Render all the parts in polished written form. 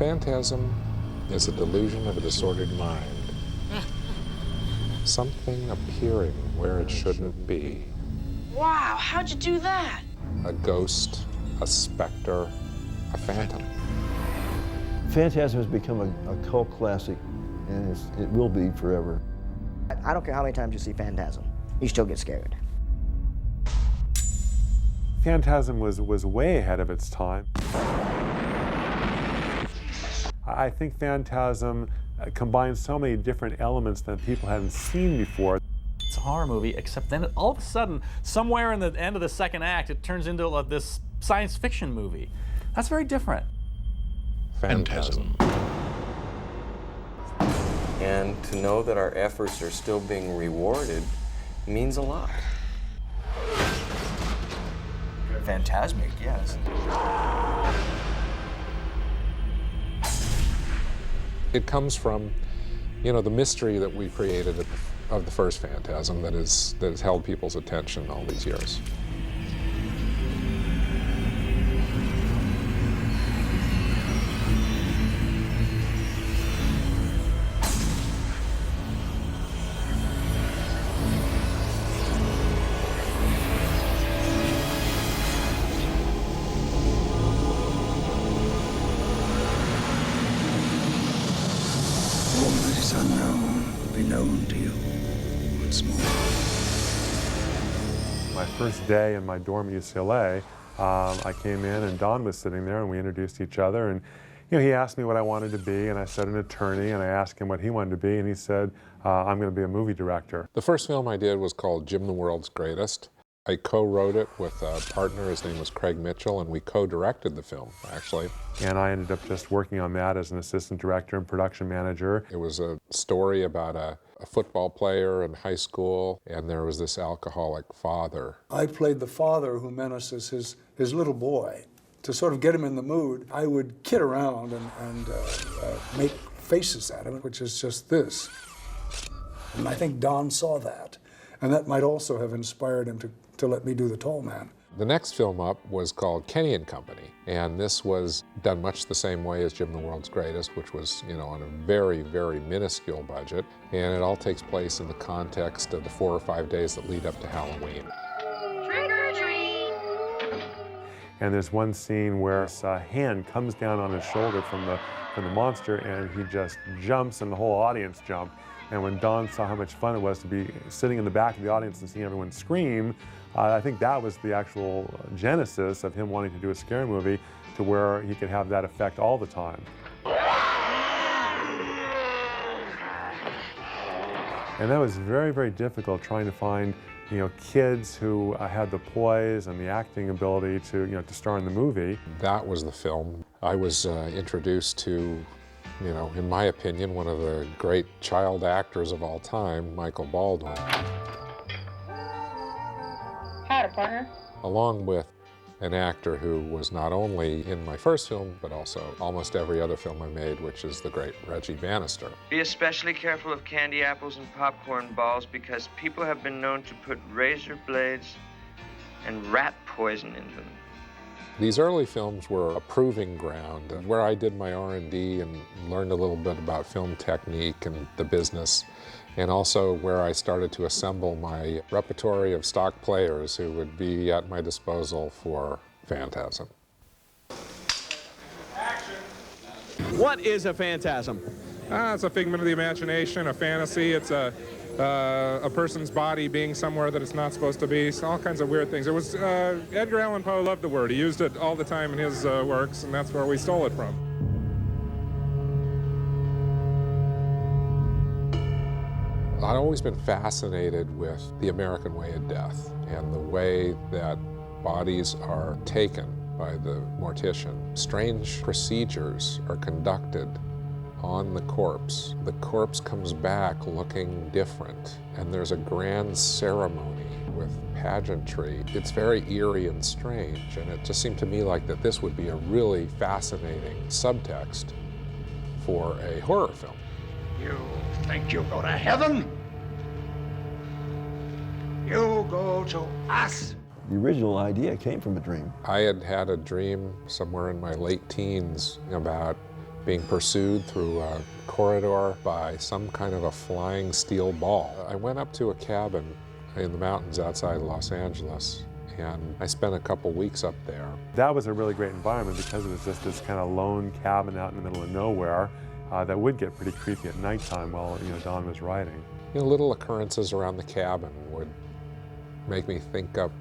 Phantasm is a delusion of a disordered mind. Something appearing where it shouldn't be. Wow, how'd you do that? A ghost, a specter, a phantom. Phantasm has become a cult classic, and it will be forever. I don't care how many times you see Phantasm, you still get scared. Phantasm was way ahead of its time. I think Phantasm combines so many different elements that people hadn't seen before. It's a horror movie, except then all of a sudden, somewhere in the end of the second act, it turns into this science fiction movie. That's very different. Phantasm. And to know that our efforts are still being rewarded means a lot. Phantasmic, yes. It comes from, the mystery that we created of the first Phantasm that has held people's attention all these years. All that is unknown will be known to you once more. My first day in my dorm at UCLA, I came in and Don was sitting there and we introduced each other, and he asked me what I wanted to be, and I said an attorney, and I asked him what he wanted to be, and he said, I'm going to be a movie director. The first film I did was called Jim the World's Greatest. I co-wrote it with a partner, his name was Craig Mitchell, and we co-directed the film, actually. And I ended up just working on that as an assistant director and production manager. It was a story about a football player in high school, and there was this alcoholic father. I played the father who menaces his little boy. To sort of get him in the mood, I would kid around and make faces at him, which is just this. And I think Don saw that, and that might also have inspired him to let me do the tall man. The next film up was called Kenny and Company, and this was done much the same way as Jim the World's Greatest, which was, on a very, very minuscule budget, and it all takes place in the context of the 4 or 5 days that lead up to Halloween. Trick or treat! And there's one scene where a hand comes down on his shoulder from the monster, and he just jumps, and the whole audience jump. And when Don saw how much fun it was to be sitting in the back of the audience and seeing everyone scream, I think that was the actual genesis of him wanting to do a scary movie, to where he could have that effect all the time. And that was very, very difficult, trying to find kids who had the poise and the acting ability to star in the movie. That was the film. I was introduced to, in my opinion, one of the great child actors of all time, Michael Baldwin. Howdy, partner. Along with an actor who was not only in my first film, but also almost every other film I made, which is the great Reggie Bannister. Be especially careful of candy apples and popcorn balls, because people have been known to put razor blades and rat poison in them. These early films were a proving ground where I did my R&D and learned a little bit about film technique and the business, and also where I started to assemble my repertory of stock players who would be at my disposal for Phantasm. What is a phantasm? It's a figment of the imagination, a fantasy. It's a person's body being somewhere that it's not supposed to be. So all kinds of weird things. It was Edgar Allan Poe loved the word. He used it all the time in his works, and that's where we stole it from. I've always been fascinated with the American way of death and the way that bodies are taken by the mortician. Strange procedures are conducted on the corpse. The corpse comes back looking different, and there's a grand ceremony with pageantry. It's very eerie and strange, and it just seemed to me like that this would be a really fascinating subtext for a horror film. You think you'll go to heaven? You go to us. The original idea came from a dream. I had had a dream somewhere in my late teens about being pursued through a corridor by some kind of a flying steel ball. I went up to a cabin in the mountains outside Los Angeles, and I spent a couple weeks up there. That was a really great environment because it was just this kind of lone cabin out in the middle of nowhere that would get pretty creepy at nighttime while Don was writing. Little occurrences around the cabin would make me think up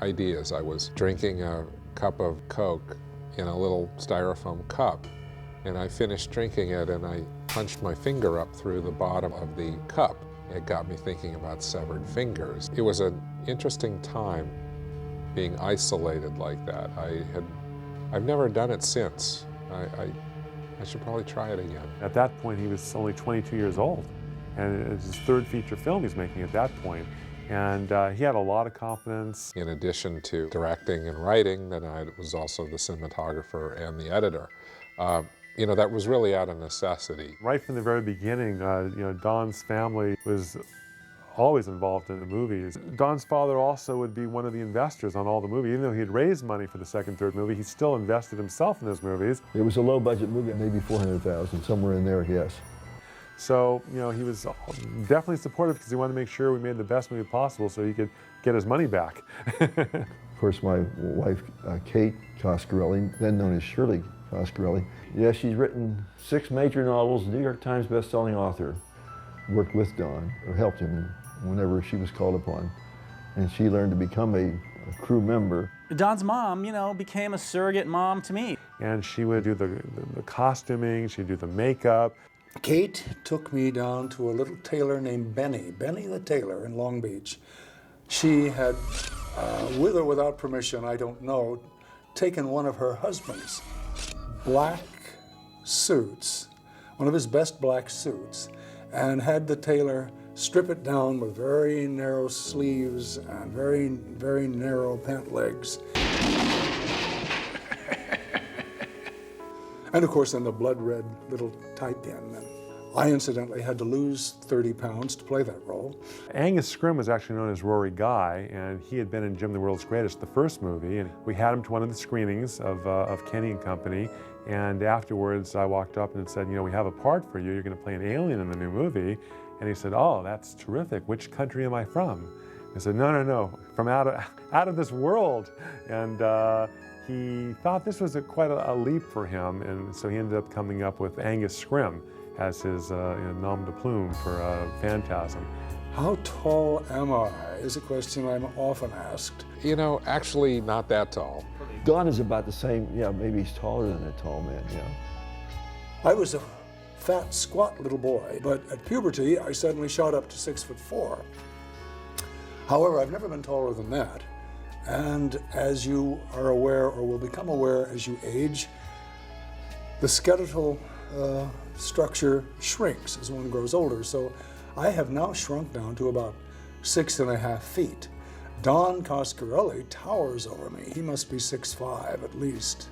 ideas. I was drinking a cup of Coke in a little styrofoam cup, and I finished drinking it and I punched my finger up through the bottom of the cup. It got me thinking about severed fingers. It was an interesting time being isolated like that. I've never done it since. I should probably try it again. At that point, he was only 22 years old, and it's his third feature film he's making at that point. And he had a lot of confidence. In addition to directing and writing, then I was also the cinematographer and the editor. That was really out of necessity. Right from the very beginning, Don's family was always involved in the movies. Don's father also would be one of the investors on all the movies. Even though he had raised money for the second, third movie, he still invested himself in those movies. It was a low-budget movie, maybe $400,000, somewhere in there, yes. So, he was definitely supportive because he wanted to make sure we made the best movie possible so he could get his money back. Of course, my wife, Kate Coscarelli, then known as Shirley Coscarelli, yeah, she's written 6 major novels, New York Times best-selling author. Worked with Don, or helped him whenever she was called upon. And she learned to become a crew member. Don's mom, became a surrogate mom to me. And she would do the costuming, she'd do the makeup. Kate took me down to a little tailor named Benny the tailor in Long Beach. She had, with or without permission, I don't know, taken one of her husband's black suits, one of his best black suits, and had the tailor strip it down with very narrow sleeves and very, very narrow pant legs. And of course, then the blood red little tie pin. And I incidentally had to lose 30 pounds to play that role. Angus Scrimm was actually known as Rory Guy, and he had been in Jim the World's Greatest, the first movie, and we had him to one of the screenings of Kenny and Company, and afterwards I walked up and said, we have a part for you, you're going to play an alien in the new movie. And he said, oh, that's terrific, which country am I from? I said, no, from out of this world. And he thought this was quite a leap for him, and so he ended up coming up with Angus Scrimm as his nom de plume for Phantasm. How tall am I is a question I'm often asked. Actually not that tall. Don is about the same, maybe he's taller than a tall man, I was a fat, squat little boy, but at puberty, I suddenly shot up to 6'4". However, I've never been taller than that. And as you are aware, or will become aware as you age, the skeletal structure shrinks as one grows older. So I have now shrunk down to about 6.5 feet. Don Coscarelli towers over me. He must be 6'5" at least.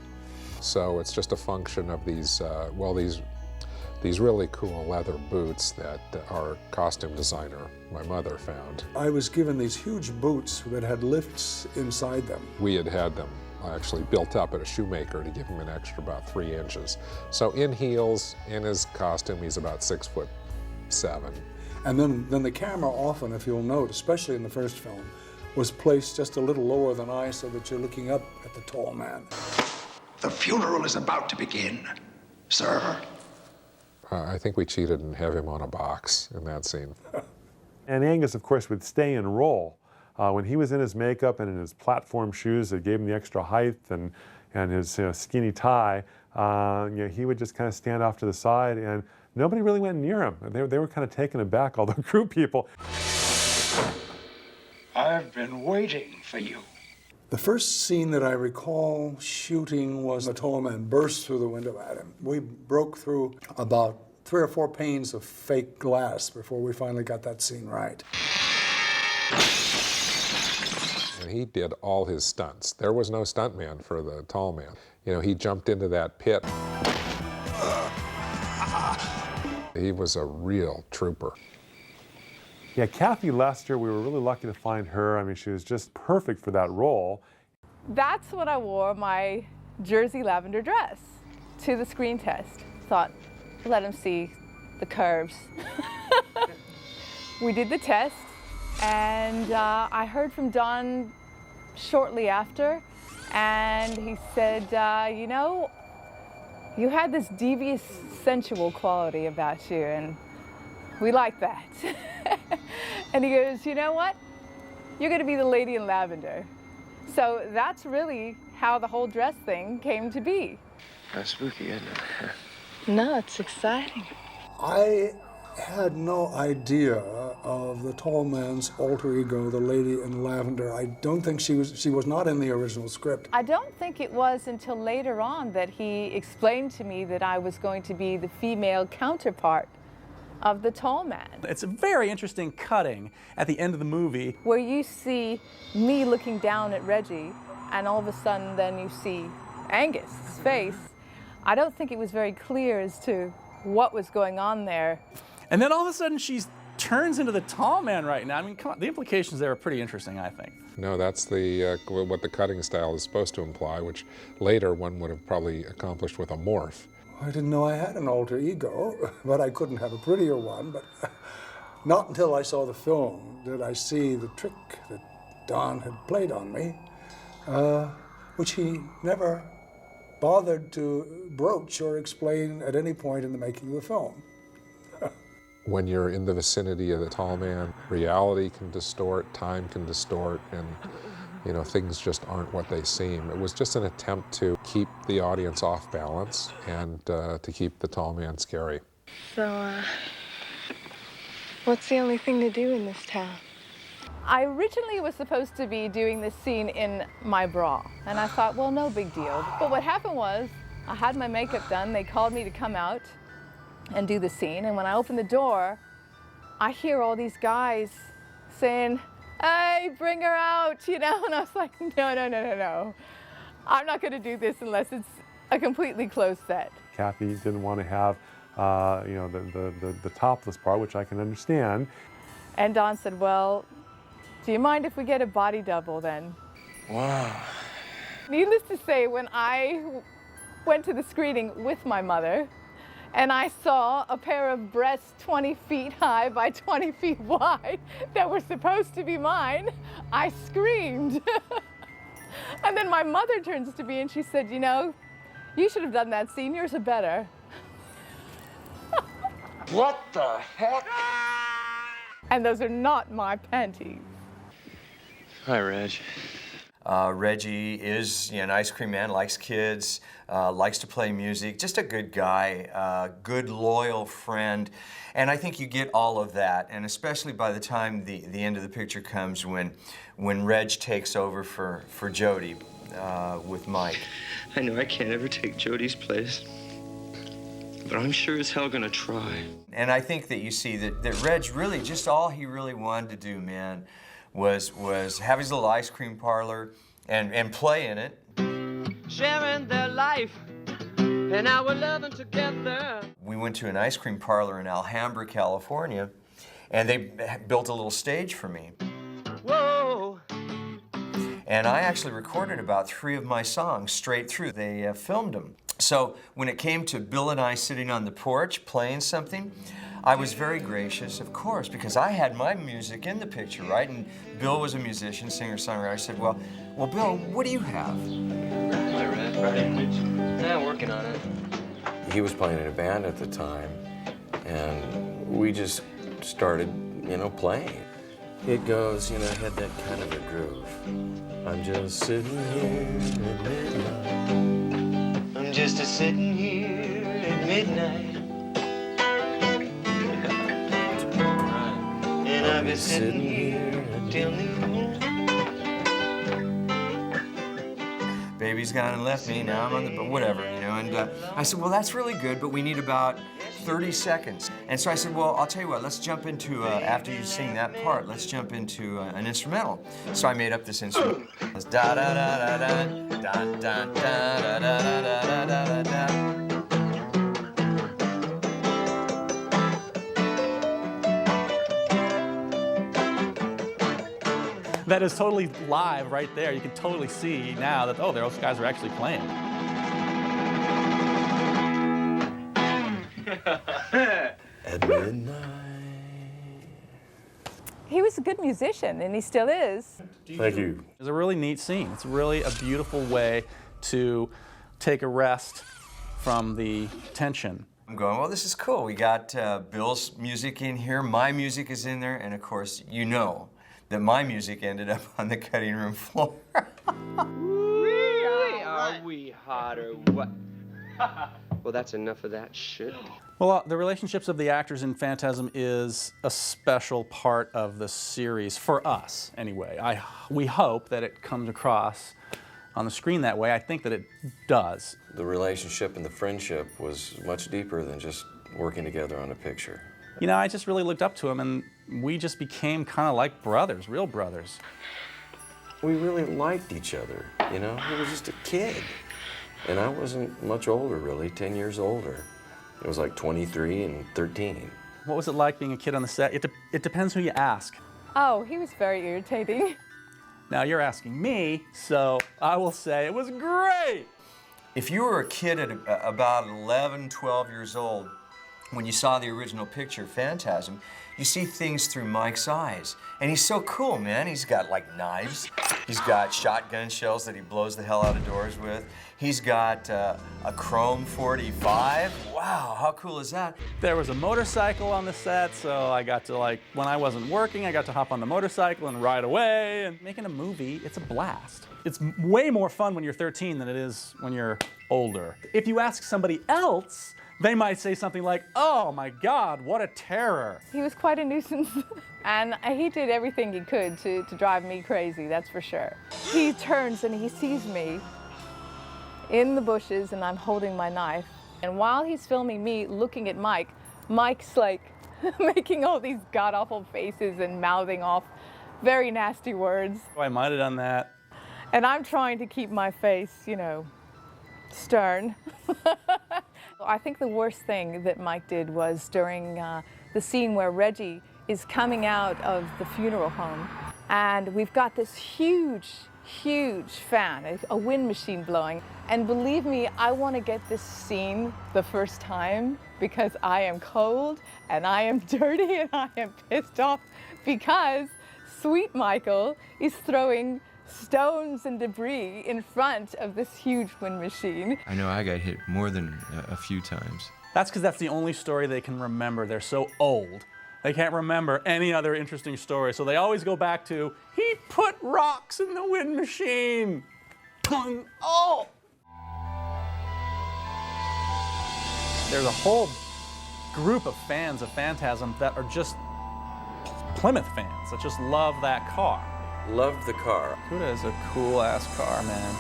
So it's just a function of these really cool leather boots that our costume designer, my mother, found. I was given these huge boots that had lifts inside them. We had them actually built up at a shoemaker to give him an extra about 3 inches. So in heels, in his costume, he's about 6'7". And then the camera often, if you'll note, especially in the first film, was placed just a little lower than I so that you're looking up at the tall man. The funeral is about to begin, sir. I think we cheated and have him on a box in that scene. And Angus, of course, would stay in role. When he was in his makeup and in his platform shoes that gave him the extra height and his skinny tie, he would just kind of stand off to the side, and nobody really went near him. They were kind of taken aback, all the crew people. I've been waiting for you. The first scene that I recall shooting was the tall man burst through the window at him. We broke through about 3 or 4 panes of fake glass before we finally got that scene right. And he did all his stunts. There was no stuntman for the tall man. He jumped into that pit. He was a real trooper. Yeah, Kathy Lester, we were really lucky to find her. I mean, she was just perfect for that role. That's when I wore my jersey lavender dress to the screen test. thought, let him see the curves. We did the test, and I heard from Don shortly after, and he said, you know, you had this devious, sensual quality about you, and we like that. And he goes, you know what? You're going to be the lady in lavender. So that's really how the whole dress thing came to be. That's spooky, isn't it? No, it's exciting. I had no idea of the tall man's alter ego, the lady in lavender. I don't think she was not in the original script. I don't think it was until later on that he explained to me that I was going to be the female counterpart of the tall man. It's a very interesting cutting at the end of the movie, where you see me looking down at Reggie, and all of a sudden then you see Angus's face. I don't think it was very clear as to what was going on there. and then all of a sudden she turns into the tall man right now. I mean, come on, the implications there are pretty interesting, I think. No, that's the what the cutting style is supposed to imply, which later one would have probably accomplished with a morph. I didn't know I had an alter ego, but I couldn't have a prettier one. But not until I saw the film did I see the trick that Don had played on me, which he never bothered to broach or explain at any point in the making of the film. When you're in the vicinity of the tall man, reality can distort, time can distort, and you know, things just aren't what they seem. It was just an attempt to keep the audience off balance and to keep the tall man scary. So, what's the only thing to do in this town? I originally was supposed to be doing this scene in my bra, and I thought, well, no big deal. But what happened was, I had my makeup done, they called me to come out and do the scene, and when I opened the door, I hear all these guys saying, hey, bring her out, you know, and I was like, no. I'm not gonna do this unless it's a completely closed set. Kathy didn't want to have, you know, the topless part, which I can understand. And Don said, well, do you mind if we get a body double then? Wow. Needless to say, when I went to the screening with my mother, and I saw a pair of breasts 20 feet high by 20 feet wide that were supposed to be mine, I screamed. And then my mother turns to me and she said, you know, you should have done that scene, yours are better. What the heck? And those are not my panties. Hi, Reg. Reggie is an ice cream man, likes kids, likes to play music, just a good guy, good, loyal friend. And I think you get all of that, and especially by the time the end of the picture comes when Reg takes over for Jody with Mike. I know I can't ever take Jody's place, but I'm sure as hell gonna try. And I think that you see that Reg really, just all he really wanted to do, man, was have his little ice cream parlor and play in it. Sharing their life and our loving together. We went to an ice cream parlor in Alhambra, California, and they built a little stage for me. Whoa. And I actually recorded about 3 of my songs straight through. They filmed them. So when it came to Bill and I sitting on the porch playing something, I was very gracious, of course, because I had my music in the picture, right? And Bill was a musician, singer-songwriter. I said, well, Bill, what do you have? Hi, Reg. Yeah, working on it. He was playing in a band at the time, and we just started, playing. It goes, had that kind of a groove. I'm just sitting here at midnight. I'm just sitting here at midnight. And I've been sitting here till noon. Baby's gone and left me, now I'm on the, whatever, and I said, well, that's really good, but we need about 30 seconds. And so I said, well, I'll tell you what, let's jump into, after you sing that part, let's jump into an instrumental. So I made up this instrumental. It was da da da da da, da da da da da da da da. That is totally live right there. You can totally see now that, oh, those guys are actually playing. At midnight. He was a good musician, and he still is. Thank you. It's a really neat scene. It's really a beautiful way to take a rest from the tension. I'm going, well, this is cool. We got Bill's music in here, my music is in there, and of course, you know that my music ended up on the cutting room floor. Are we hot or what? Well, that's enough of that shit. Well, the relationships of the actors in Phantasm is a special part of the series, for us anyway. We hope that it comes across on the screen that way. I think that it does. The relationship and the friendship was much deeper than just working together on a picture. You know, I just really looked up to him, and we just became kind of like brothers, real brothers. We really liked each other, you know? He was just a kid. And I wasn't much older, really, 10 years older. It was like 23 and 13. What was it like being a kid on the set? It depends who you ask. Oh, he was very irritating. Now you're asking me, so I will say it was great. If you were a kid at about 11, 12 years old, when you saw the original picture, Phantasm, you see things through Mike's eyes. And he's so cool, man. He's got like knives. He's got shotgun shells that he blows the hell out of doors with. He's got a chrome 45. Wow, how cool is that? There was a motorcycle on the set, so I got to, like, when I wasn't working, I got to hop on the motorcycle and ride away. And making a movie, it's a blast. It's way more fun when you're 13 than it is when you're older. If you ask somebody else, they might say something like, oh my God, what a terror. He was quite a nuisance. And he did everything he could to drive me crazy, that's for sure. He turns and he sees me in the bushes and I'm holding my knife. And while he's filming me looking at Mike, Mike's like making all these god-awful faces and mouthing off very nasty words. I might have done that. And I'm trying to keep my face, you know, stern. I think the worst thing that Mike did was during the scene where Reggie is coming out of the funeral home, and we've got this huge, huge fan, a wind machine blowing. And believe me, I want to get this scene the first time because I am cold and I am dirty and I am pissed off because sweet Michael is throwing stones and debris in front of this huge wind machine. I know I got hit more than a few times. That's because that's the only story they can remember. They're so old. They can't remember any other interesting story, so they always go back to, he put rocks in the wind machine. Oh! There's a whole group of fans of Phantasm that are just Plymouth fans that just love that car. Loved the car. Cuda is a cool-ass car, man.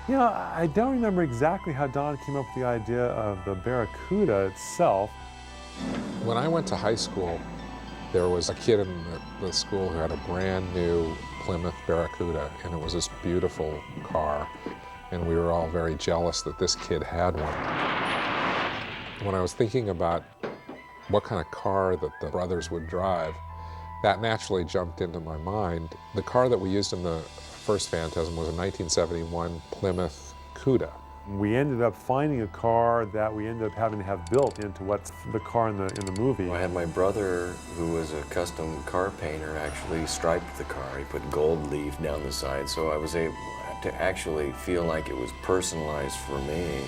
You know, I don't remember exactly how Don came up with the idea of the Barracuda itself. When I went to high school, there was a kid in the school who had a brand new Plymouth Barracuda, and it was this beautiful car, and we were all very jealous that this kid had one. When I was thinking about what kind of car that the brothers would drive, that naturally jumped into my mind. The car that we used in the first Phantasm was a 1971 Plymouth Cuda. We ended up finding a car that we ended up having to have built into what's the car in the movie. I had my brother, who was a custom car painter, actually striped the car. He put gold leaf down the side, so I was able to actually feel like it was personalized for me.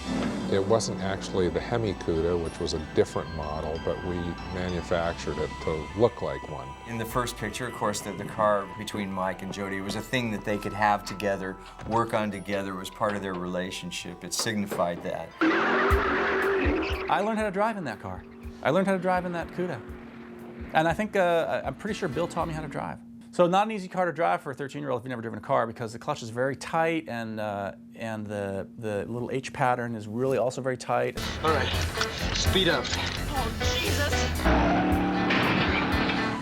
It wasn't actually the Hemi Cuda, which was a different model, but we manufactured it to look like one. In the first picture, of course, the car between Mike and Jody was a thing that they could have together, work on together. It was part of their relationship. It signified that. I learned how to drive in that car. I learned how to drive in that Cuda. And I think, I'm pretty sure Bill taught me how to drive. So not an easy car to drive for a 13-year-old if you've never driven a car, because the clutch is very tight and the little H pattern is really also very tight. All right, speed up. Oh, Jesus.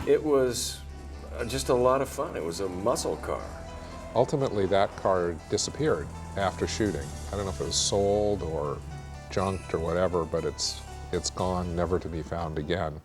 It was just a lot of fun. It was a muscle car. Ultimately, that car disappeared after shooting. I don't know if it was sold or junked or whatever, but it's gone, never to be found again.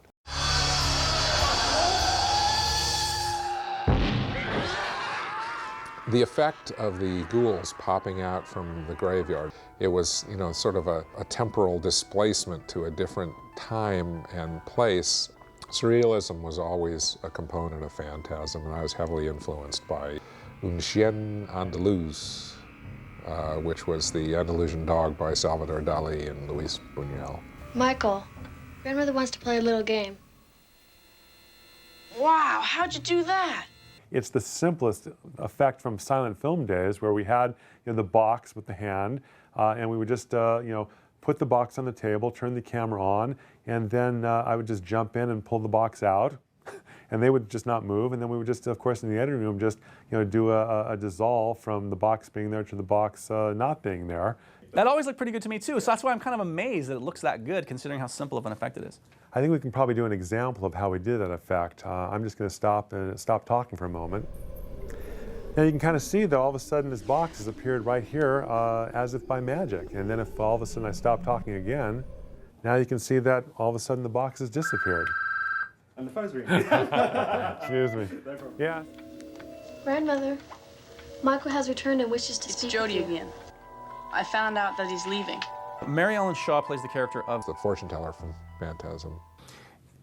The effect of the ghouls popping out from the graveyard, it was, you know, sort of a temporal displacement to a different time and place. Surrealism was always a component of Phantasm, and I was heavily influenced by Un Chien Andaluz, which was the Andalusian Dog by Salvador Dali and Luis Buñuel. Michael, grandmother wants to play a little game. Wow, how'd you do that? It's the simplest effect from silent film days, where we had, you know, the box with the hand, and we would just you know, put the box on the table, turn the camera on, and then I would just jump in and pull the box out, and they would just not move, and then we would just, of course, in the editing room, just, you know, do a dissolve from the box being there to the box not being there. That always looked pretty good to me too, so that's why I'm kind of amazed that it looks that good considering how simple of an effect it is. I think we can probably do an example of how we did that effect. I'm just going to stop talking for a moment. Now you can kind of see that all of a sudden this box has appeared right here as if by magic. And then if all of a sudden I stop talking again, now you can see that all of a sudden the box has disappeared. And the phone's ringing. Excuse me. Yeah. Grandmother, Michael has returned and wishes to speak Jody with you. again. I found out that he's leaving. Mary Ellen Shaw plays the character of The fortune teller from Phantasm.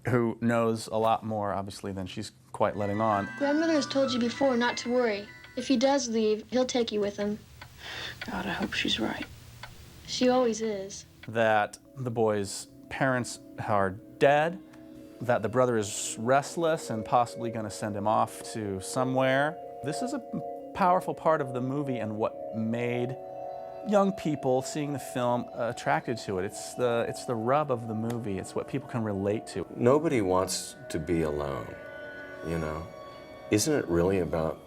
who knows a lot more, obviously, than she's quite letting on. Grandmother has told you before not to worry. If he does leave, he'll take you with him. God, I hope she's right. She always is. That the boy's parents are dead, that the brother is restless and possibly going to send him off to somewhere. This is a powerful part of the movie and what made young people seeing the film attracted to it. It's the rub of the movie. It's what people can relate to. Nobody wants to be alone, you know. Isn't it really about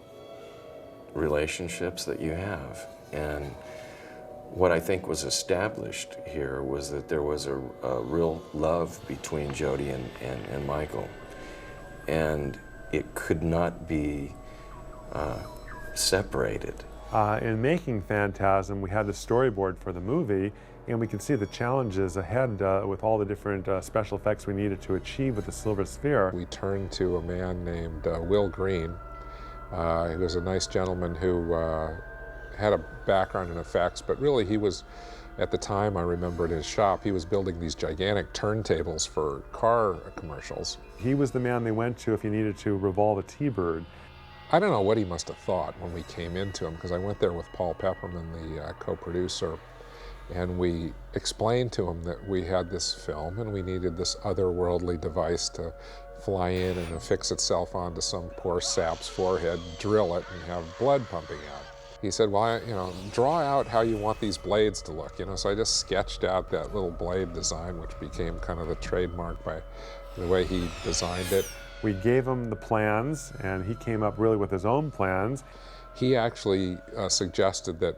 relationships that you have? And what I think was established here was that there was a real love between Jody and Michael. And it could not be separated. In making Phantasm, we had the storyboard for the movie, and we could see the challenges ahead with all the different special effects we needed to achieve with the Silver Sphere. We turned to a man named Will Green. He was a nice gentleman who had a background in effects, but really he was, at the time I remember at his shop, he was building these gigantic turntables for car commercials. He was the man they went to if you needed to revolve a T-bird. I don't know what he must have thought when we came into him, because I went there with Paul Pepperman, the co-producer, and we explained to him that we had this film and we needed this otherworldly device to fly in and affix itself onto some poor sap's forehead, drill it, and have blood pumping out. He said, well, draw out how you want these blades to look, so I just sketched out that little blade design, which became kind of the trademark by the way he designed it. We gave him the plans, and he came up really with his own plans. He actually suggested that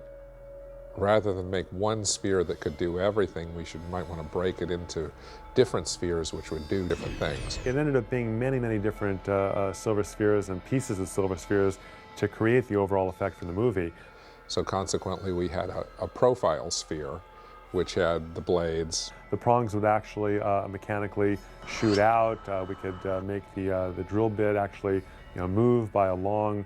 rather than make one sphere that could do everything, we might want to break it into different spheres which would do different things. It ended up being many, many different silver spheres and pieces of silver spheres to create the overall effect for the movie. So consequently, we had a profile sphere, which had the blades. The prongs would actually mechanically shoot out. We could make the drill bit actually move by a long,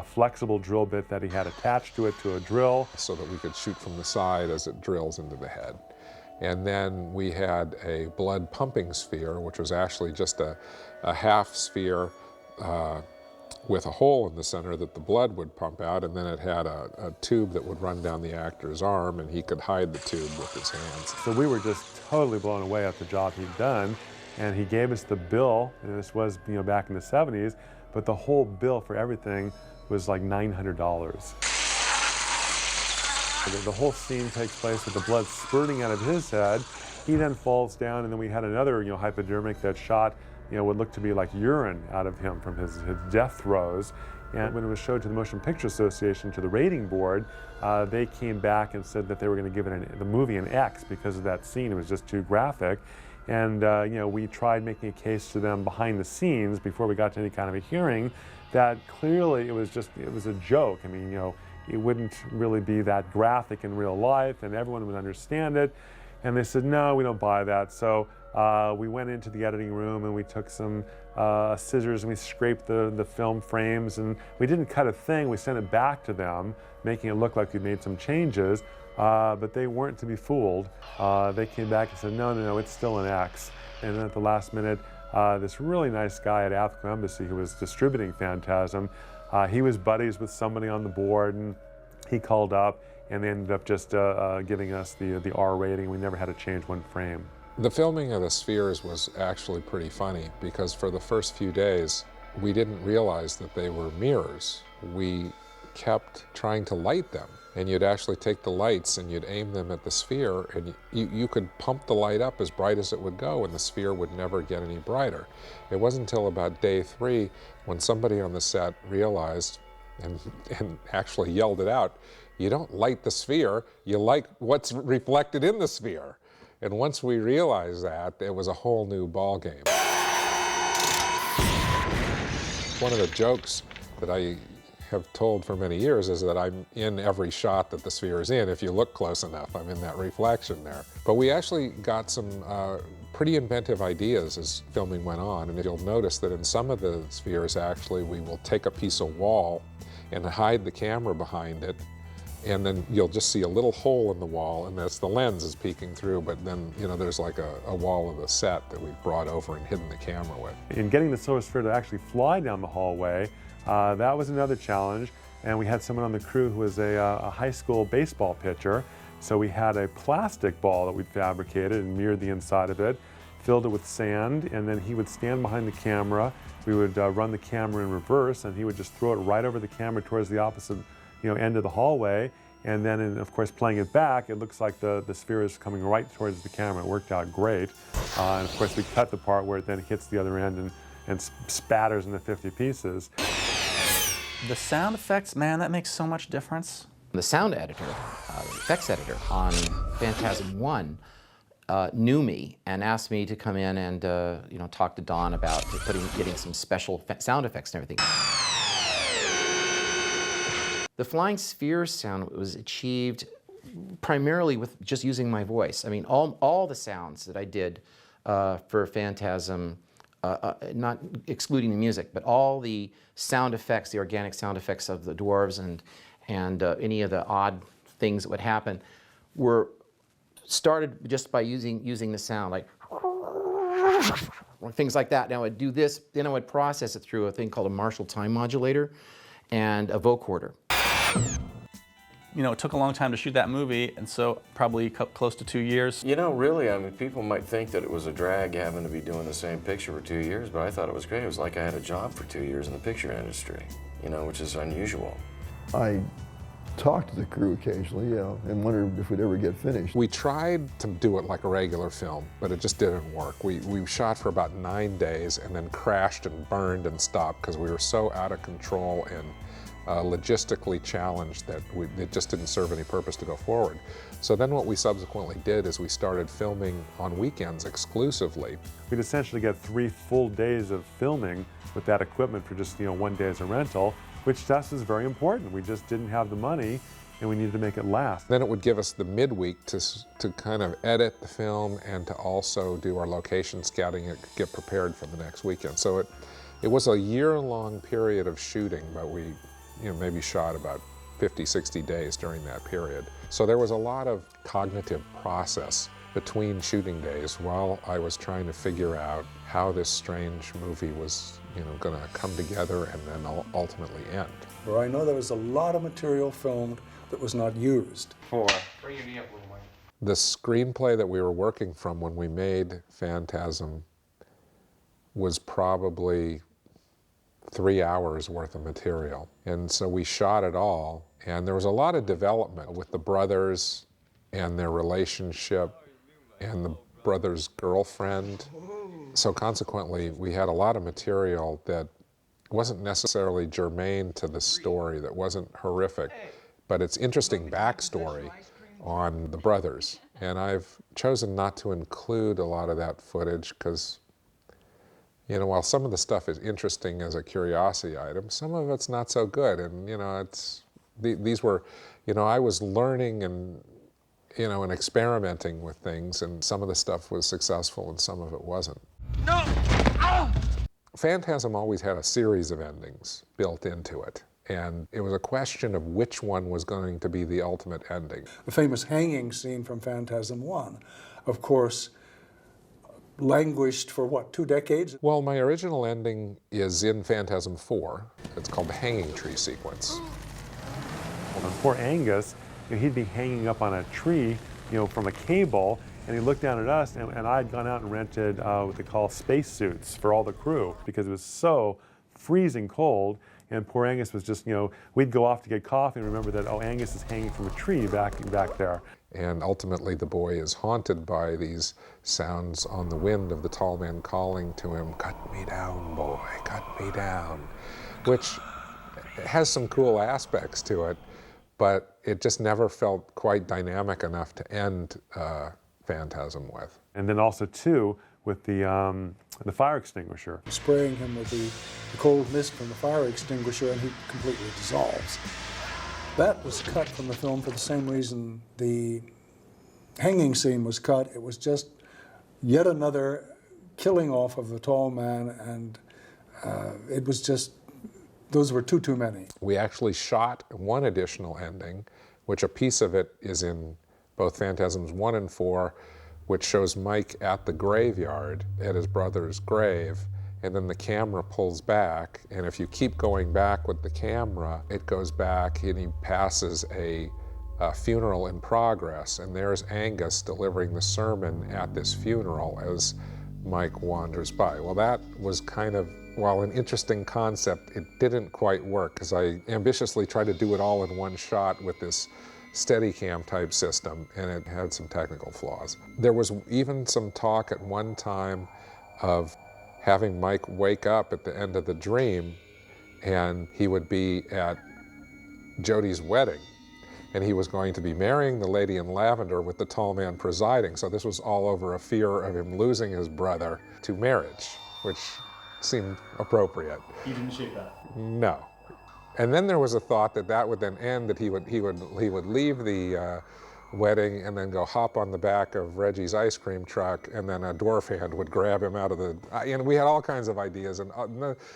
flexible drill bit that he had attached to it to a drill. So that we could shoot from the side as it drills into the head. And then we had a blood pumping sphere, which was actually just a half sphere with a hole in the center that the blood would pump out, and then it had a tube that would run down the actor's arm, and he could hide the tube with his hands. So we were just totally blown away at the job he'd done, and he gave us the bill, and this was back in the 70s, but the whole bill for everything was like $900. The whole scene takes place with the blood spurting out of his head. He then falls down, and then we had another hypodermic that shot would look to be like urine out of him from his death throes. And when it was showed to the Motion Picture Association, to the rating board, they came back and said that they were going to give it the movie an X because of that scene. It was just too graphic. And we tried making a case to them behind the scenes before we got to any kind of a hearing that clearly it was a joke. I mean, it wouldn't really be that graphic in real life and everyone would understand it. And they said, no, we don't buy that. So we went into the editing room and we took some scissors and we scraped the film frames, and we didn't cut a thing. We sent it back to them, making it look like we made some changes, but they weren't to be fooled. They came back and said, no, it's still an X. And then at the last minute, this really nice guy at African Embassy who was distributing Phantasm, he was buddies with somebody on the board, and he called up, and they ended up just giving us the R rating. We never had to change one frame. The filming of the spheres was actually pretty funny because for the first few days, we didn't realize that they were mirrors. We kept trying to light them, and you'd actually take the lights and you'd aim them at the sphere, and you could pump the light up as bright as it would go, and the sphere would never get any brighter. It wasn't until about day 3 when somebody on the set realized and actually yelled it out, you don't light the sphere, you light what's reflected in the sphere. And once we realized that, it was a whole new ball game. One of the jokes that I have told for many years is that I'm in every shot that the sphere is in. If you look close enough, I'm in that reflection there. But we actually got some pretty inventive ideas as filming went on, and you'll notice that in some of the spheres, actually, we will take a piece of wall and hide the camera behind it, and then you'll just see a little hole in the wall, and that's the lens is peeking through, but then, there's like a wall of the set that we've brought over and hidden the camera with. In getting the Solar Sphere to actually fly down the hallway, that was another challenge, and we had someone on the crew who was a high school baseball pitcher, so we had a plastic ball that we'd fabricated and mirrored the inside of it, filled it with sand, and then he would stand behind the camera. We would run the camera in reverse, and he would just throw it right over the camera towards the opposite end of the hallway, and then, of course, playing it back, it looks like the sphere is coming right towards the camera. It worked out great. And of course, we cut the part where it then hits the other end and spatters into 50 pieces. The sound effects, man, that makes so much difference. The sound editor, the effects editor on Phantasm 1 knew me and asked me to come in and talk to Don about getting some special sound effects and everything. The flying sphere sound was achieved primarily with just using my voice. I mean, all the sounds that I did for Phantasm, not excluding the music, but all the sound effects, the organic sound effects of the dwarves and any of the odd things that would happen, were started just by using the sound, like things like that. Now I would do this, then I would process it through a thing called a Marshall time modulator and a vocoder. It took a long time to shoot that movie, and so probably close to 2 years. Really, I mean, people might think that it was a drag having to be doing the same picture for 2 years, but I thought it was great. It was like I had a job for 2 years in the picture industry, which is unusual. I talked to the crew occasionally, and wondered if we'd ever get finished. We tried to do it like a regular film, but it just didn't work. We shot for about 9 days and then crashed and burned and stopped because we were so out of control and logistically challenged that it just didn't serve any purpose to go forward. So then what we subsequently did is we started filming on weekends exclusively. We'd essentially get 3 full days of filming with that equipment for just 1 day as a rental, which to us is very important. We just didn't have the money, and we needed to make it last. Then it would give us the midweek to kind of edit the film and to also do our location scouting and get prepared for the next weekend. So it was a year-long period of shooting, but we maybe shot about 50, 60 days during that period. So there was a lot of cognitive process between shooting days while I was trying to figure out how this strange movie was going to come together and then ultimately end. Where I know there was a lot of material filmed that was not used. Bring your knee up a little way. The screenplay that we were working from when we made Phantasm was probably 3 hours worth of material. And so we shot it all, and there was a lot of development with the brothers and their relationship and the brother's girlfriend. So consequently, we had a lot of material that wasn't necessarily germane to the story, that wasn't horrific, but it's interesting backstory on the brothers. And I've chosen not to include a lot of that footage because while some of the stuff is interesting as a curiosity item, some of it's not so good. And, these were, I was learning you know, and experimenting with things, and some of the stuff was successful and some of it wasn't. No! Ah! Phantasm always had a series of endings built into it, and it was a question of which one was going to be the ultimate ending. The famous hanging scene from Phantasm 1, of course, languished for what, 2 decades? Well, my original ending is in Phantasm 4. It's called the hanging tree sequence. Well, poor Angus, you know, he'd be hanging up on a tree, you know, from a cable, and he looked down at us, and I had gone out and rented what they call spacesuits for all the crew because it was so freezing cold. And poor Angus was just, you know, we'd go off to get coffee and remember that, oh, Angus is hanging from a tree back there. And ultimately the boy is haunted by these sounds on the wind of the tall man calling to him, "Cut me down, boy, cut me down," which has some cool aspects to it, but it just never felt quite dynamic enough to end Phantasm with. And then also, too, with the fire extinguisher. Spraying him with the cold mist from the fire extinguisher, and he completely dissolves. That was cut from the film for the same reason the hanging scene was cut. It was just yet another killing off of the tall man, and it was just, those were too many. We actually shot one additional ending, which a piece of it is in both Phantasms 1 and 4, which shows Mike at the graveyard, at his brother's grave, and then the camera pulls back, and if you keep going back with the camera, it goes back and he passes a funeral in progress, and there's Angus delivering the sermon at this funeral as Mike wanders by. Well, that was kind of, while an interesting concept, it didn't quite work, because I ambitiously tried to do it all in one shot with this Steadicam type system, and it had some technical flaws. There was even some talk at one time of having Mike wake up at the end of the dream, and he would be at Jodie's wedding, and he was going to be marrying the lady in lavender with the tall man presiding. So this was all over a fear of him losing his brother to marriage, which seemed appropriate. You didn't shoot that? No. And then there was a thought that that would then end, that he would leave the wedding and then go hop on the back of Reggie's ice cream truck, and then a dwarf hand would grab him out of the, and we had all kinds of ideas, and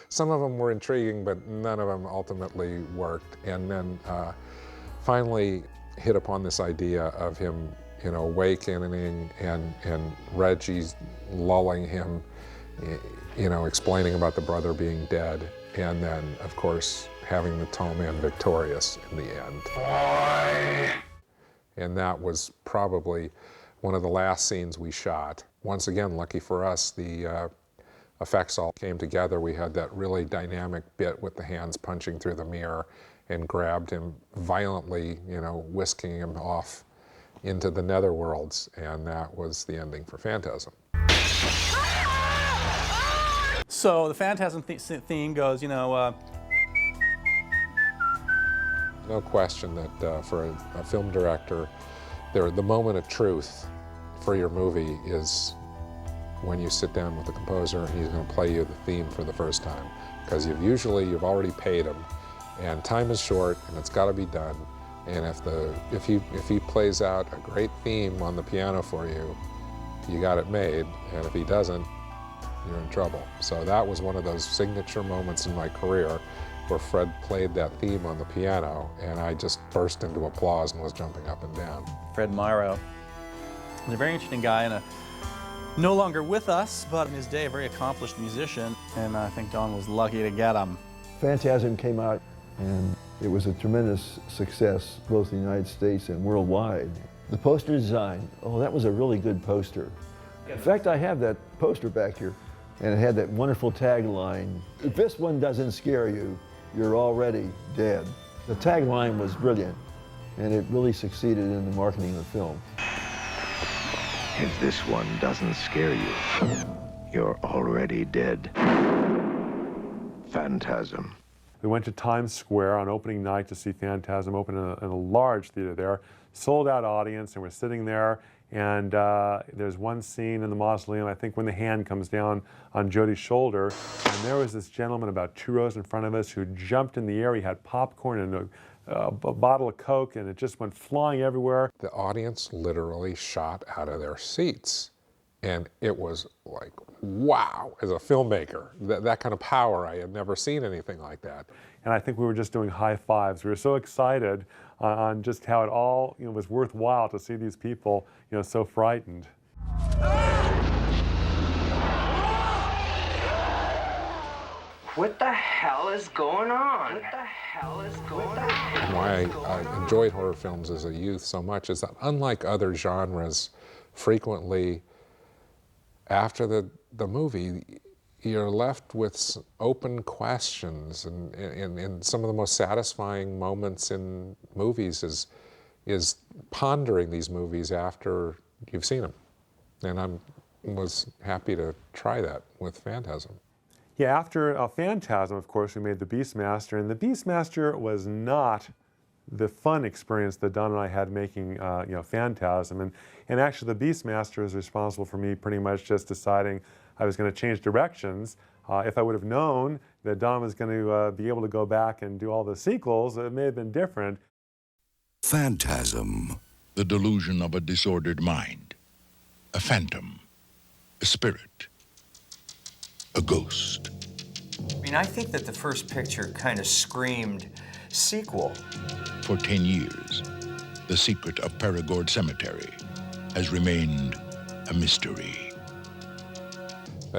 some of them were intriguing, but none of them ultimately worked. And then finally hit upon this idea of him, you know, awakening and Reggie's lulling him, you know, explaining about the brother being dead, and then, of course, having the tall man victorious in the end. Boy. And that was probably one of the last scenes we shot. Once again, lucky for us, the effects all came together. We had that really dynamic bit with the hands punching through the mirror and grabbed him violently, you know, whisking him off into the netherworlds, and that was the ending for Phantasm. So the Phantasm theme goes, you know, no question that for a film director, the moment of truth for your movie is when you sit down with the composer and he's going to play you the theme for the first time. Because you've already paid him, and time is short, and it's got to be done. And if he plays out a great theme on the piano for you, you got it made. And if he doesn't, you're in trouble. So that was one of those signature moments in my career where Fred played that theme on the piano, and I just burst into applause and was jumping up and down. Fred Myrow is a very interesting guy, and no longer with us, but in his day, a very accomplished musician, and I think Don was lucky to get him. Phantasm came out, and it was a tremendous success, both in the United States and worldwide. The poster design, oh, that was a really good poster. In fact, I have that poster back here, and it had that wonderful tagline, "If this one doesn't scare you, you're already dead." The tagline was brilliant, and it really succeeded in the marketing of the film. If this one doesn't scare you, you're already dead. Phantasm. We went to Times Square on opening night to see Phantasm open in a large theater there, sold out audience, and we're sitting there, and there's one scene in the mausoleum, I think, when the hand comes down on Jodie's shoulder, and there was this gentleman about 2 rows in front of us who jumped in the air. He had popcorn and a bottle of Coke, and it just went flying everywhere. The audience literally shot out of their seats. And it was like, wow, as a filmmaker, that kind of power, I had never seen anything like that. And I think we were just doing high fives. We were so excited on just how it all was worthwhile to see these people so frightened. What the hell is going on? What the hell is going on? And why I enjoyed horror films as a youth so much is that unlike other genres, frequently after the movie, you're left with open questions, and some of the most satisfying moments in movies is pondering these movies after you've seen them. And I was happy to try that with Phantasm. Yeah, after Phantasm, of course, we made The Beastmaster, and The Beastmaster was not the fun experience that Don and I had making, Phantasm. And actually, The Beastmaster is responsible for me pretty much just deciding I was going to change directions. If I would have known that Don was going to be able to go back and do all the sequels, it may have been different. Phantasm, the delusion of a disordered mind, a phantom, a spirit, a ghost. I mean, I think that the first picture kind of screamed sequel. For 10 years, the secret of Perigord Cemetery has remained a mystery.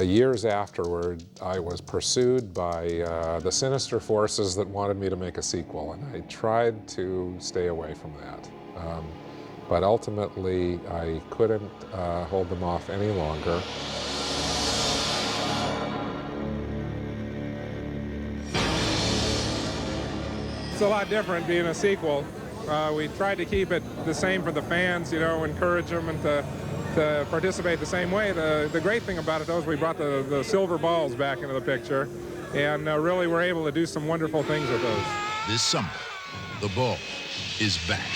Years afterward, I was pursued by the sinister forces that wanted me to make a sequel, and I tried to stay away from that. But ultimately, I couldn't hold them off any longer. It's a lot different being a sequel. We tried to keep it the same for the fans, encourage them and to participate the same way. The great thing about it, though, is we brought the silver balls back into the picture, and really were able to do some wonderful things with those. This summer, the ball is back.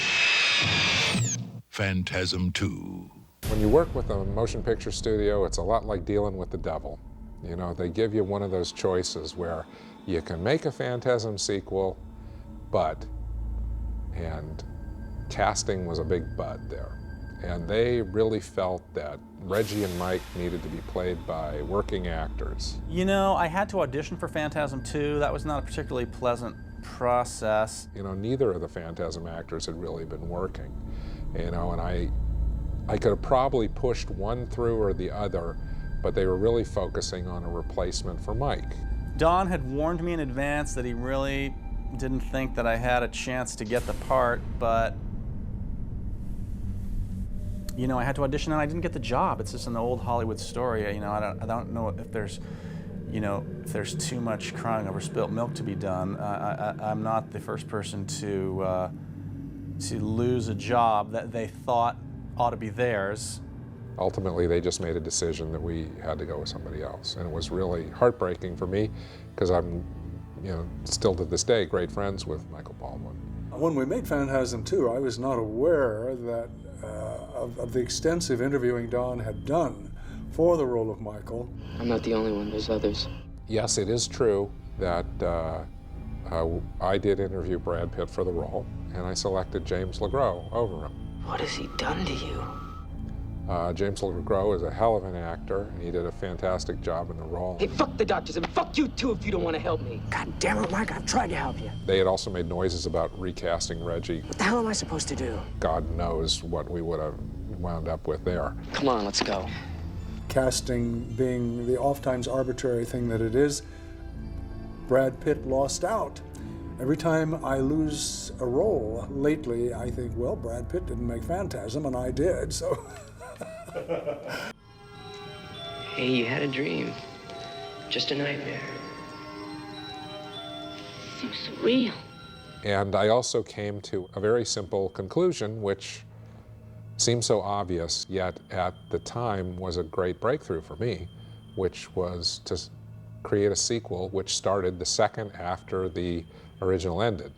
Phantasm 2. When you work with a motion picture studio, it's a lot like dealing with the devil. They give you one of those choices where you can make a Phantasm sequel, and casting was a big but there. And they really felt that Reggie and Mike needed to be played by working actors. I had to audition for Phantasm 2. That was not a particularly pleasant process. Neither of the Phantasm actors had really been working. And I could have probably pushed one through or the other, but they were really focusing on a replacement for Mike. Don had warned me in advance that he really didn't think that I had a chance to get the part, but I had to audition and I didn't get the job. It's just an old Hollywood story. I don't know if there's, if there's too much crying over spilt milk to be done. I'm not the first person to lose a job that they thought ought to be theirs. Ultimately, they just made a decision that we had to go with somebody else, and it was really heartbreaking for me because I'm still to this day, great friends with Michael Baldwin. When we made Phantasm 2, I was not aware that of the extensive interviewing Don had done for the role of Michael. I'm not the only one, there's others. Yes, it is true that I did interview Brad Pitt for the role, and I selected James LeGros over him. What has he done to you? James LeGros is a hell of an actor, and he did a fantastic job in the role. Hey, fuck the doctors and fuck you too if you don't want to help me. God damn it, Mike, I've tried to help you. They had also made noises about recasting Reggie. What the hell am I supposed to do? God knows what we would have wound up with there. Come on, let's go. Casting being the oft-times arbitrary thing that it is, Brad Pitt lost out. Every time I lose a role lately, I think, well, Brad Pitt didn't make Phantasm, and I did, so... Hey, you had a dream. Just a nightmare. So surreal. And I also came to a very simple conclusion, which seemed so obvious, yet at the time was a great breakthrough for me, which was to create a sequel which started the second after the original ended.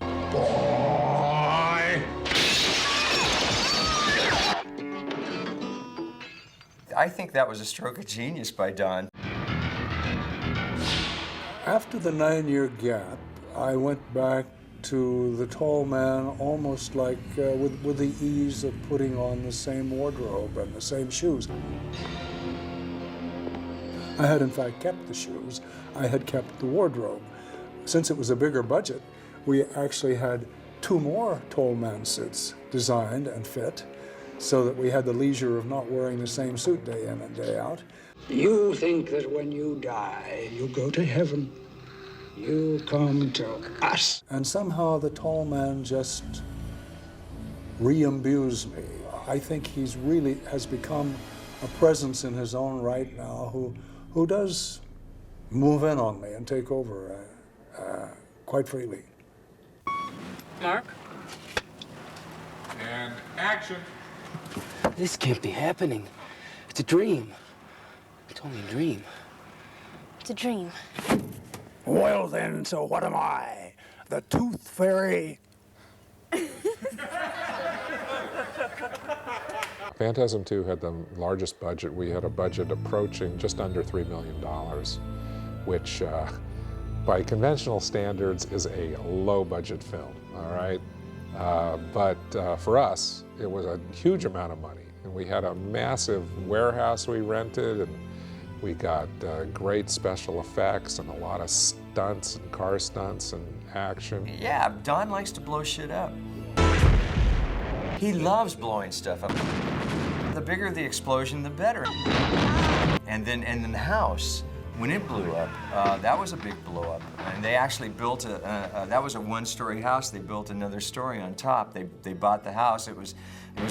I think that was a stroke of genius by Don. After the 9-year gap, I went back to the tall man almost like with the ease of putting on the same wardrobe and the same shoes. I had in fact kept the shoes. I had kept the wardrobe. Since it was a bigger budget, we actually had 2 more tall man suits designed and fit so that we had the leisure of not wearing the same suit day in and day out. You think that when you die, you go to heaven. You come to us. And somehow the tall man just re-imbues me. I think he's really has become a presence in his own right now who does move in on me and take over quite freely. Mark? And action. This can't be happening. It's a dream. It's only a dream. It's a dream. Well then, so what am I? The Tooth Fairy? Phantasm 2 had the largest budget. We had a budget approaching just under $3 million, which by conventional standards is a low-budget film, all right? But for us, it was a huge amount of money. And we had a massive warehouse we rented, and we got great special effects and a lot of stunts and car stunts and action. Yeah, Don likes to blow shit up. He loves blowing stuff up. The bigger the explosion, the better. And then the house, when it blew up, that was a big blow up. And they actually built that was a 1-story house. They built another story on top. They bought the house. It was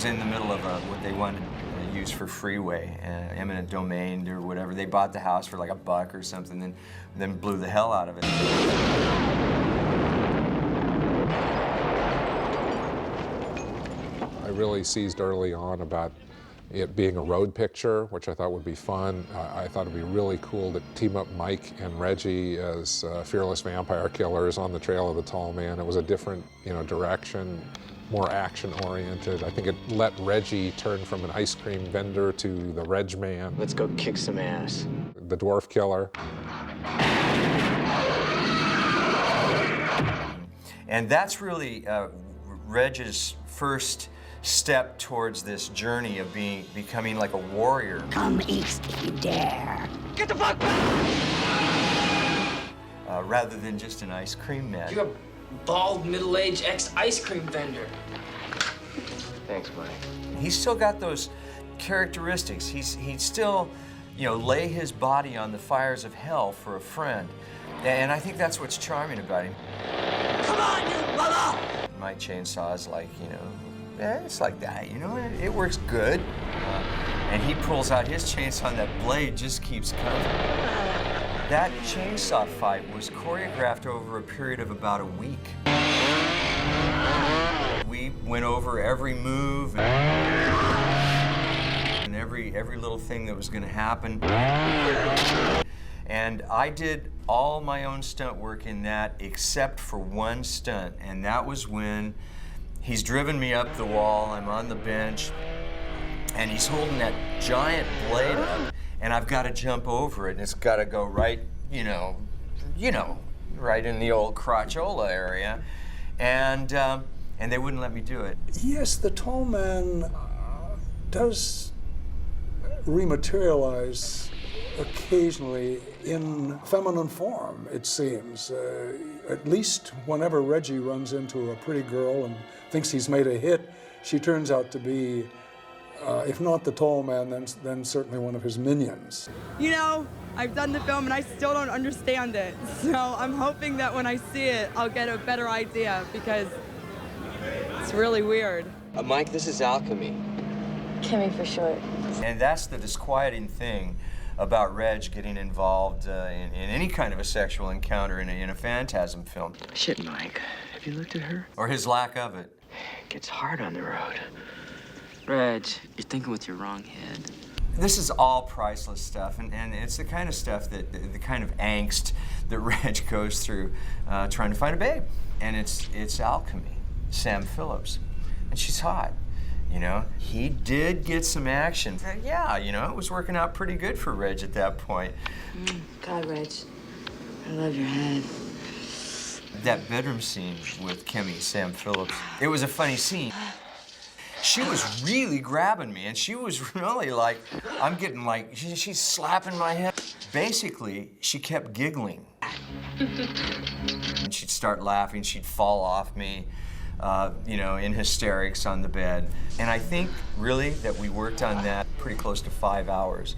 in the middle of what they wanted to use for freeway, eminent domain or whatever. They bought the house for like $1 or something, then blew the hell out of it. I really seized early on about it being a road picture, which I thought would be fun. I thought it'd be really cool to team up Mike and Reggie as fearless vampire killers on the trail of the tall man. It was a different, direction, more action-oriented. I think it let Reggie turn from an ice cream vendor to the Reg Man. Let's go kick some ass. The dwarf killer. And that's really Reg's first step towards this journey of becoming like a warrior. Come east if you dare. Get the fuck back! Rather than just an ice cream man. You're a bald, middle-aged ex-ice cream vendor. Thanks, Mike. He's still got those characteristics. He'd still, lay his body on the fires of hell for a friend. And I think that's what's charming about him. Come on, you mother! My chainsaw is like, it's like that, it works good. And he pulls out his chainsaw and that blade just keeps coming. That chainsaw fight was choreographed over a period of about a week. We went over every move and every little thing that was going to happen. And I did all my own stunt work in that except for one stunt, and that was when he's driven me up the wall, I'm on the bench, and he's holding that giant blade up, and I've got to jump over it, and it's got to go right, right in the old crotchola area, and they wouldn't let me do it. Yes, the tall man does rematerialize occasionally in feminine form, it seems. At least whenever Reggie runs into a pretty girl and thinks he's made a hit, she turns out to be, if not the tall man, then certainly one of his minions. I've done the film and I still don't understand it. So I'm hoping that when I see it, I'll get a better idea because it's really weird. Mike, this is alchemy. Kimmy for short. And that's the disquieting thing about Reg getting involved in any kind of a sexual encounter in a Phantasm film. Shit, Mike. Have you looked at her? Or his lack of it. It gets hard on the road. Reg, you're thinking with your wrong head. This is all priceless stuff, and it's the kind of stuff the kind of angst that Reg goes through trying to find a babe. And it's alchemy, Sam Phillips. And she's hot. He did get some action. Yeah, it was working out pretty good for Reg at that point. God, Reg, I love your head. That bedroom scene with Kimmy, Sam Phillips, it was a funny scene. She was really grabbing me, and she was really like, I'm getting like, she's slapping my head. Basically, she kept giggling. And she'd start laughing, she'd fall off me, you know, in hysterics on the bed. And I think, really, that we worked on that pretty close to 5 hours.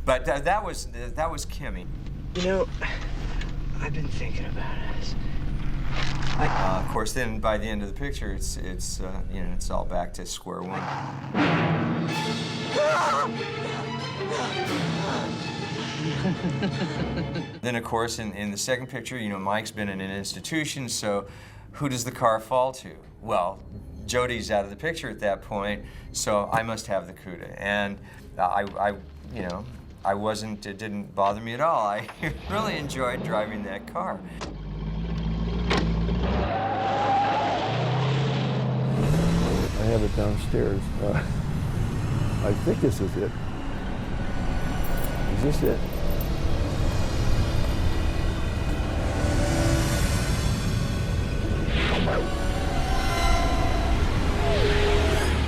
But that was Kimmy. You know, I've been thinking about it. Of course, then by the end of the picture, it's you know, it's all back to square one. Then, of course, in the second picture, you know, Mike's been in an institution, so who does the car fall to? Well, Jodi's out of the picture at that point, so I must have the CUDA. And I you know, it didn't bother me at all. I really enjoyed driving that car. I have it downstairs. I think this is it. Is this it?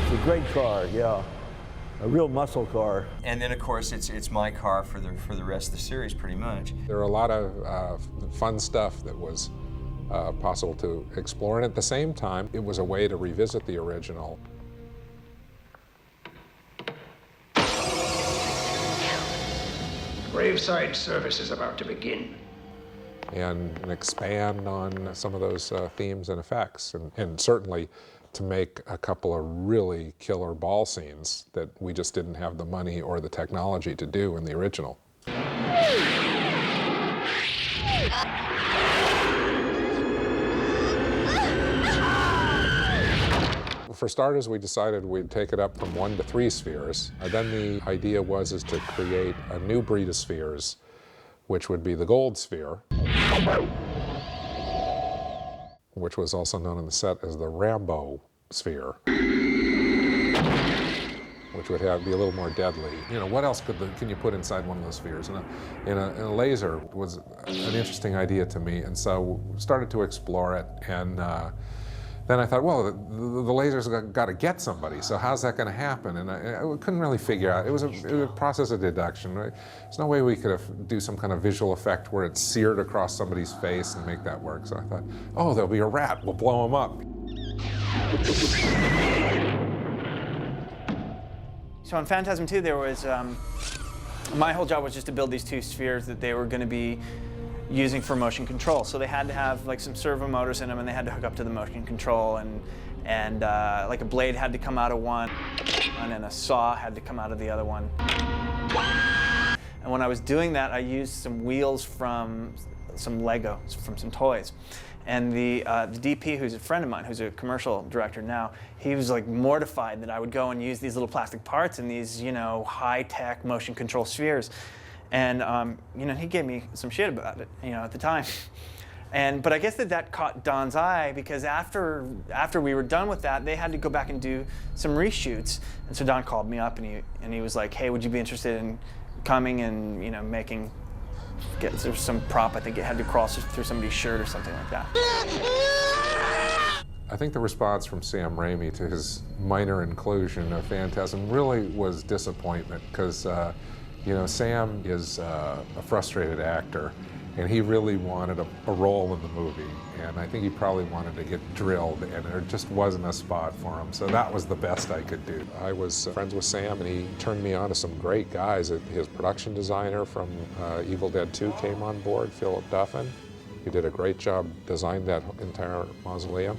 It's a great car, yeah. A real muscle car. And then, of course, it's my car for the rest of the series, pretty much. There are a lot of fun stuff that was possible to explore, and at the same time, it was a way to revisit the original. Graveside service is about to begin. And expand on some of those themes and effects, and certainly to make a couple of really killer ball scenes that we just didn't have the money or the technology to do in the original. For starters, we decided we'd take it up from 1 to 3 spheres. Then the idea was to create a new breed of spheres, which would be the gold sphere, which was also known on the set as the Rambo sphere, which would be a little more deadly. You know, what else can you put inside one of those spheres? And a laser was an interesting idea to me, and so started to explore it. And then I thought, well, the laser's got to get somebody, so how's that going to happen? And I couldn't really figure out. It was a process of deduction. Right? There's no way we could do some kind of visual effect where it's seared across somebody's face and make that work. So I thought, oh, there'll be a rat. We'll blow him up. So in Phantasm 2, there was, my whole job was just to build these 2 spheres that they were going to be using for motion control. So they had to have like some servo motors in them, and they had to hook up to the motion control, and like a blade had to come out of one, and then a saw had to come out of the other one. And when I was doing that, I used some wheels from some Lego, from some toys. And the DP, who's a friend of mine, who's a commercial director now, he was like mortified that I would go and use these little plastic parts in these, you know, high-tech motion control spheres. And you know, he gave me some shit about it, you know, at the time. But I guess that caught Don's eye, because after we were done with that, they had to go back and do some reshoots. And so Don called me up, and he was like, "Hey, would you be interested in coming and, you know, there was some prop, I think it had to cross through somebody's shirt or something like that." I think the response from Sam Raimi to his minor inclusion of Phantasm really was disappointment, because you know, Sam is a frustrated actor, and he really wanted a role in the movie, and I think he probably wanted to get drilled, and there just wasn't a spot for him, so that was the best I could do. I was friends with Sam, and he turned me on to some great guys. His production designer from Evil Dead 2 came on board, Philip Duffin. He did a great job designing that entire mausoleum,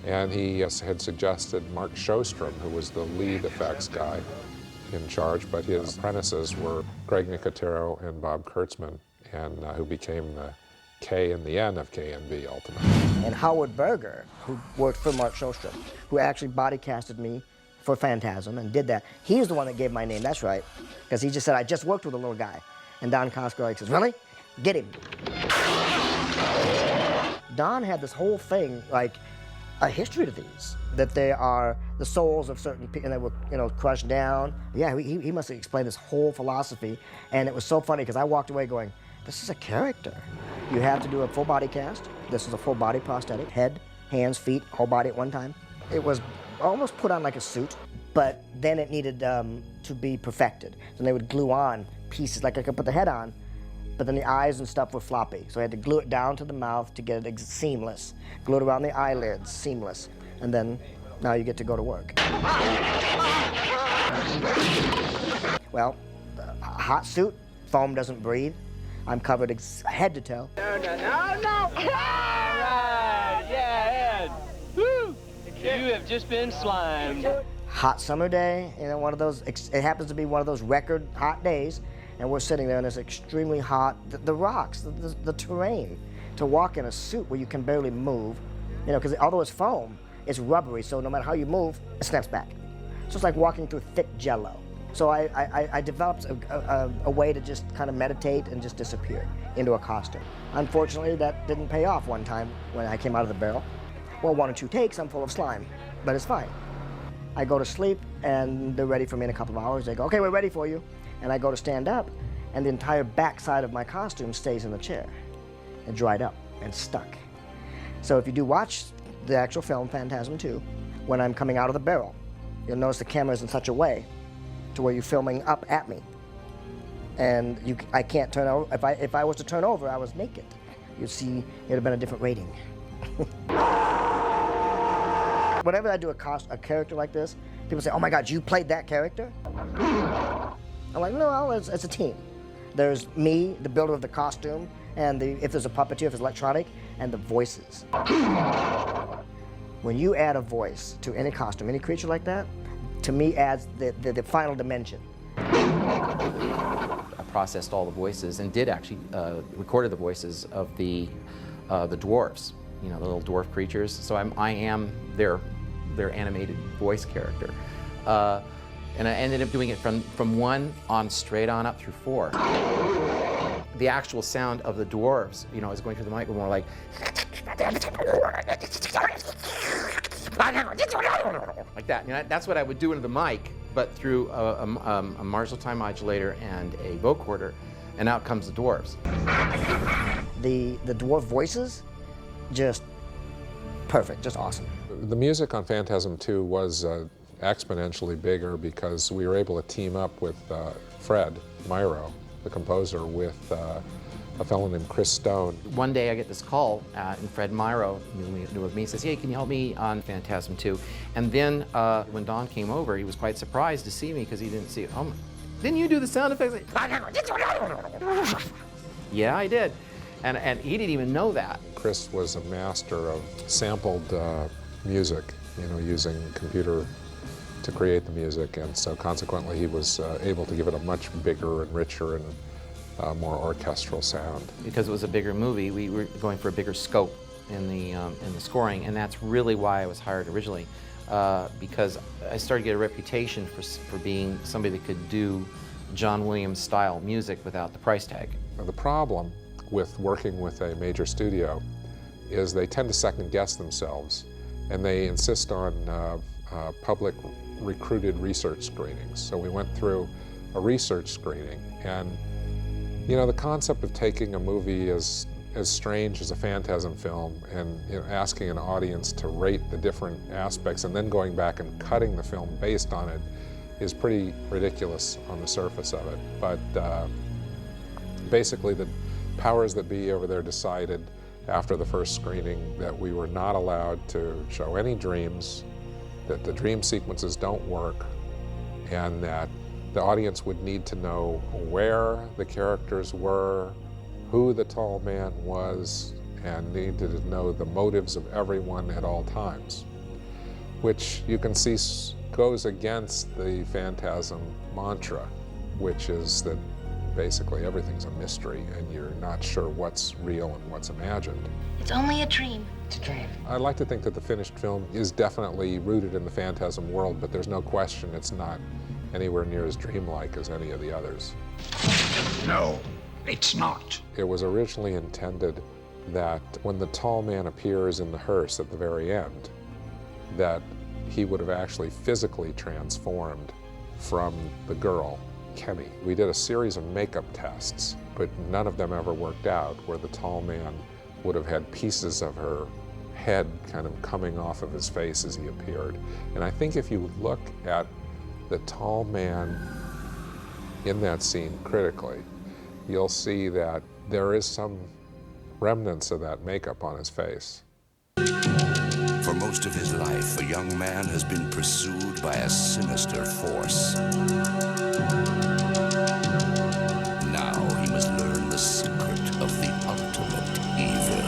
and he had suggested Mark Sjostrom, who was the lead effects guy, in charge, but his apprentices were Greg Nicotero and Bob Kurtzman, and who became the K and the N of K&B ultimately. And Howard Berger, who worked for Mark Sjostrom, who actually body casted me for Phantasm and did that. He's the one that gave my name, that's right, because he just said, "I just worked with a little guy." And Don Cosgrove says, "Really? Get him." Don had this whole thing, like, a history to these, that they are the souls of certain people, and they were, crushed down. Yeah, he must have explained this whole philosophy, and it was so funny because I walked away going, this is a character. You have to do a full body cast. This is a full body prosthetic, head, hands, feet, whole body at one time. It was almost put on like a suit, but then it needed to be perfected. So they would glue on pieces, like I could put the head on, but then the eyes and stuff were floppy. So I had to glue it down to the mouth to get it seamless. Glue it around the eyelids, seamless. And then now you get to go to work. Well, a hot suit, foam doesn't breathe. I'm covered head to toe. No! All right, yeah, Ed. Woo! You have just been slimed. Hot summer day, one of those, it happens to be one of those record hot days, and we're sitting there and it's extremely hot. The rocks, the terrain, to walk in a suit where you can barely move, because although it's foam, it's rubbery, so no matter how you move, it snaps back. So it's like walking through thick jello. So I developed a way to just kind of meditate and just disappear into a costume. Unfortunately, that didn't pay off one time when I came out of the barrel. Well, 1 or 2 takes, I'm full of slime, but it's fine. I go to sleep, and they're ready for me in a couple of hours. They go, okay, we're ready for you. And I go to stand up, and the entire backside of my costume stays in the chair. It dried up and stuck. So if you do watch the actual film, Phantasm 2, when I'm coming out of the barrel, you'll notice the camera's in such a way to where you're filming up at me. And I can't turn over. If I was to turn over, I was naked. You'd see it would have been a different rating. Whenever I do a character like this, people say, oh my God, you played that character? I'm like, no, it's a team. There's me, the builder of the costume, and if there's a puppeteer, if it's electronic, and the voices. When you add a voice to any costume, any creature like that, to me adds the final dimension. I processed all the voices and did actually recorded the voices of the dwarves, the little dwarf creatures. So I am their animated voice character. And I ended up doing it from 1 on straight on up through 4. The actual sound of the dwarves, is going through the mic more like that. That's what I would do into the mic, but through a Marshall time modulator and a vocoder, and out comes the dwarves. The dwarf voices, just perfect, just awesome. The music on Phantasm 2 was exponentially bigger because we were able to team up with Fred Myro, the composer, with a fellow named Chris Stone. One day I get this call, and Fred Myro knew of me, says, hey, can you help me on Phantasm 2? And then when Don came over, he was quite surprised to see me because he didn't see it. Oh, didn't you do the sound effects? Yeah, I did. And he didn't even know that. Chris was a master of sampled music, using computer to create the music, and so consequently he was able to give it a much bigger and richer and more orchestral sound. Because it was a bigger movie, we were going for a bigger scope in the scoring, and that's really why I was hired originally, because I started to get a reputation for being somebody that could do John Williams style music without the price tag. The problem with working with a major studio is they tend to second guess themselves, and they insist on public recruited research screenings. So we went through a research screening, and the concept of taking a movie as strange as a Phantasm film and asking an audience to rate the different aspects and then going back and cutting the film based on it is pretty ridiculous on the surface of it. But basically the powers that be over there decided after the first screening that we were not allowed to show any dreams, that the dream sequences don't work, and that the audience would need to know where the characters were, who the tall man was, and needed to know the motives of everyone at all times, which you can see goes against the Phantasm mantra, which is that basically everything's a mystery and you're not sure what's real and what's imagined. It's only a dream. It's a dream. I like to think that the finished film is definitely rooted in the Phantasm world, but there's no question it's not anywhere near as dreamlike as any of the others. No, it's not. It was originally intended that when the tall man appears in the hearse at the very end, that he would have actually physically transformed from the girl, Kenny. We did a series of makeup tests, but none of them ever worked out, where the tall man would have had pieces of her head kind of coming off of his face as he appeared. And I think if you look at the tall man in that scene critically, you'll see that there is some remnants of that makeup on his face. For most of his life, a young man has been pursued by a sinister force. Now he must learn the secret of the ultimate evil.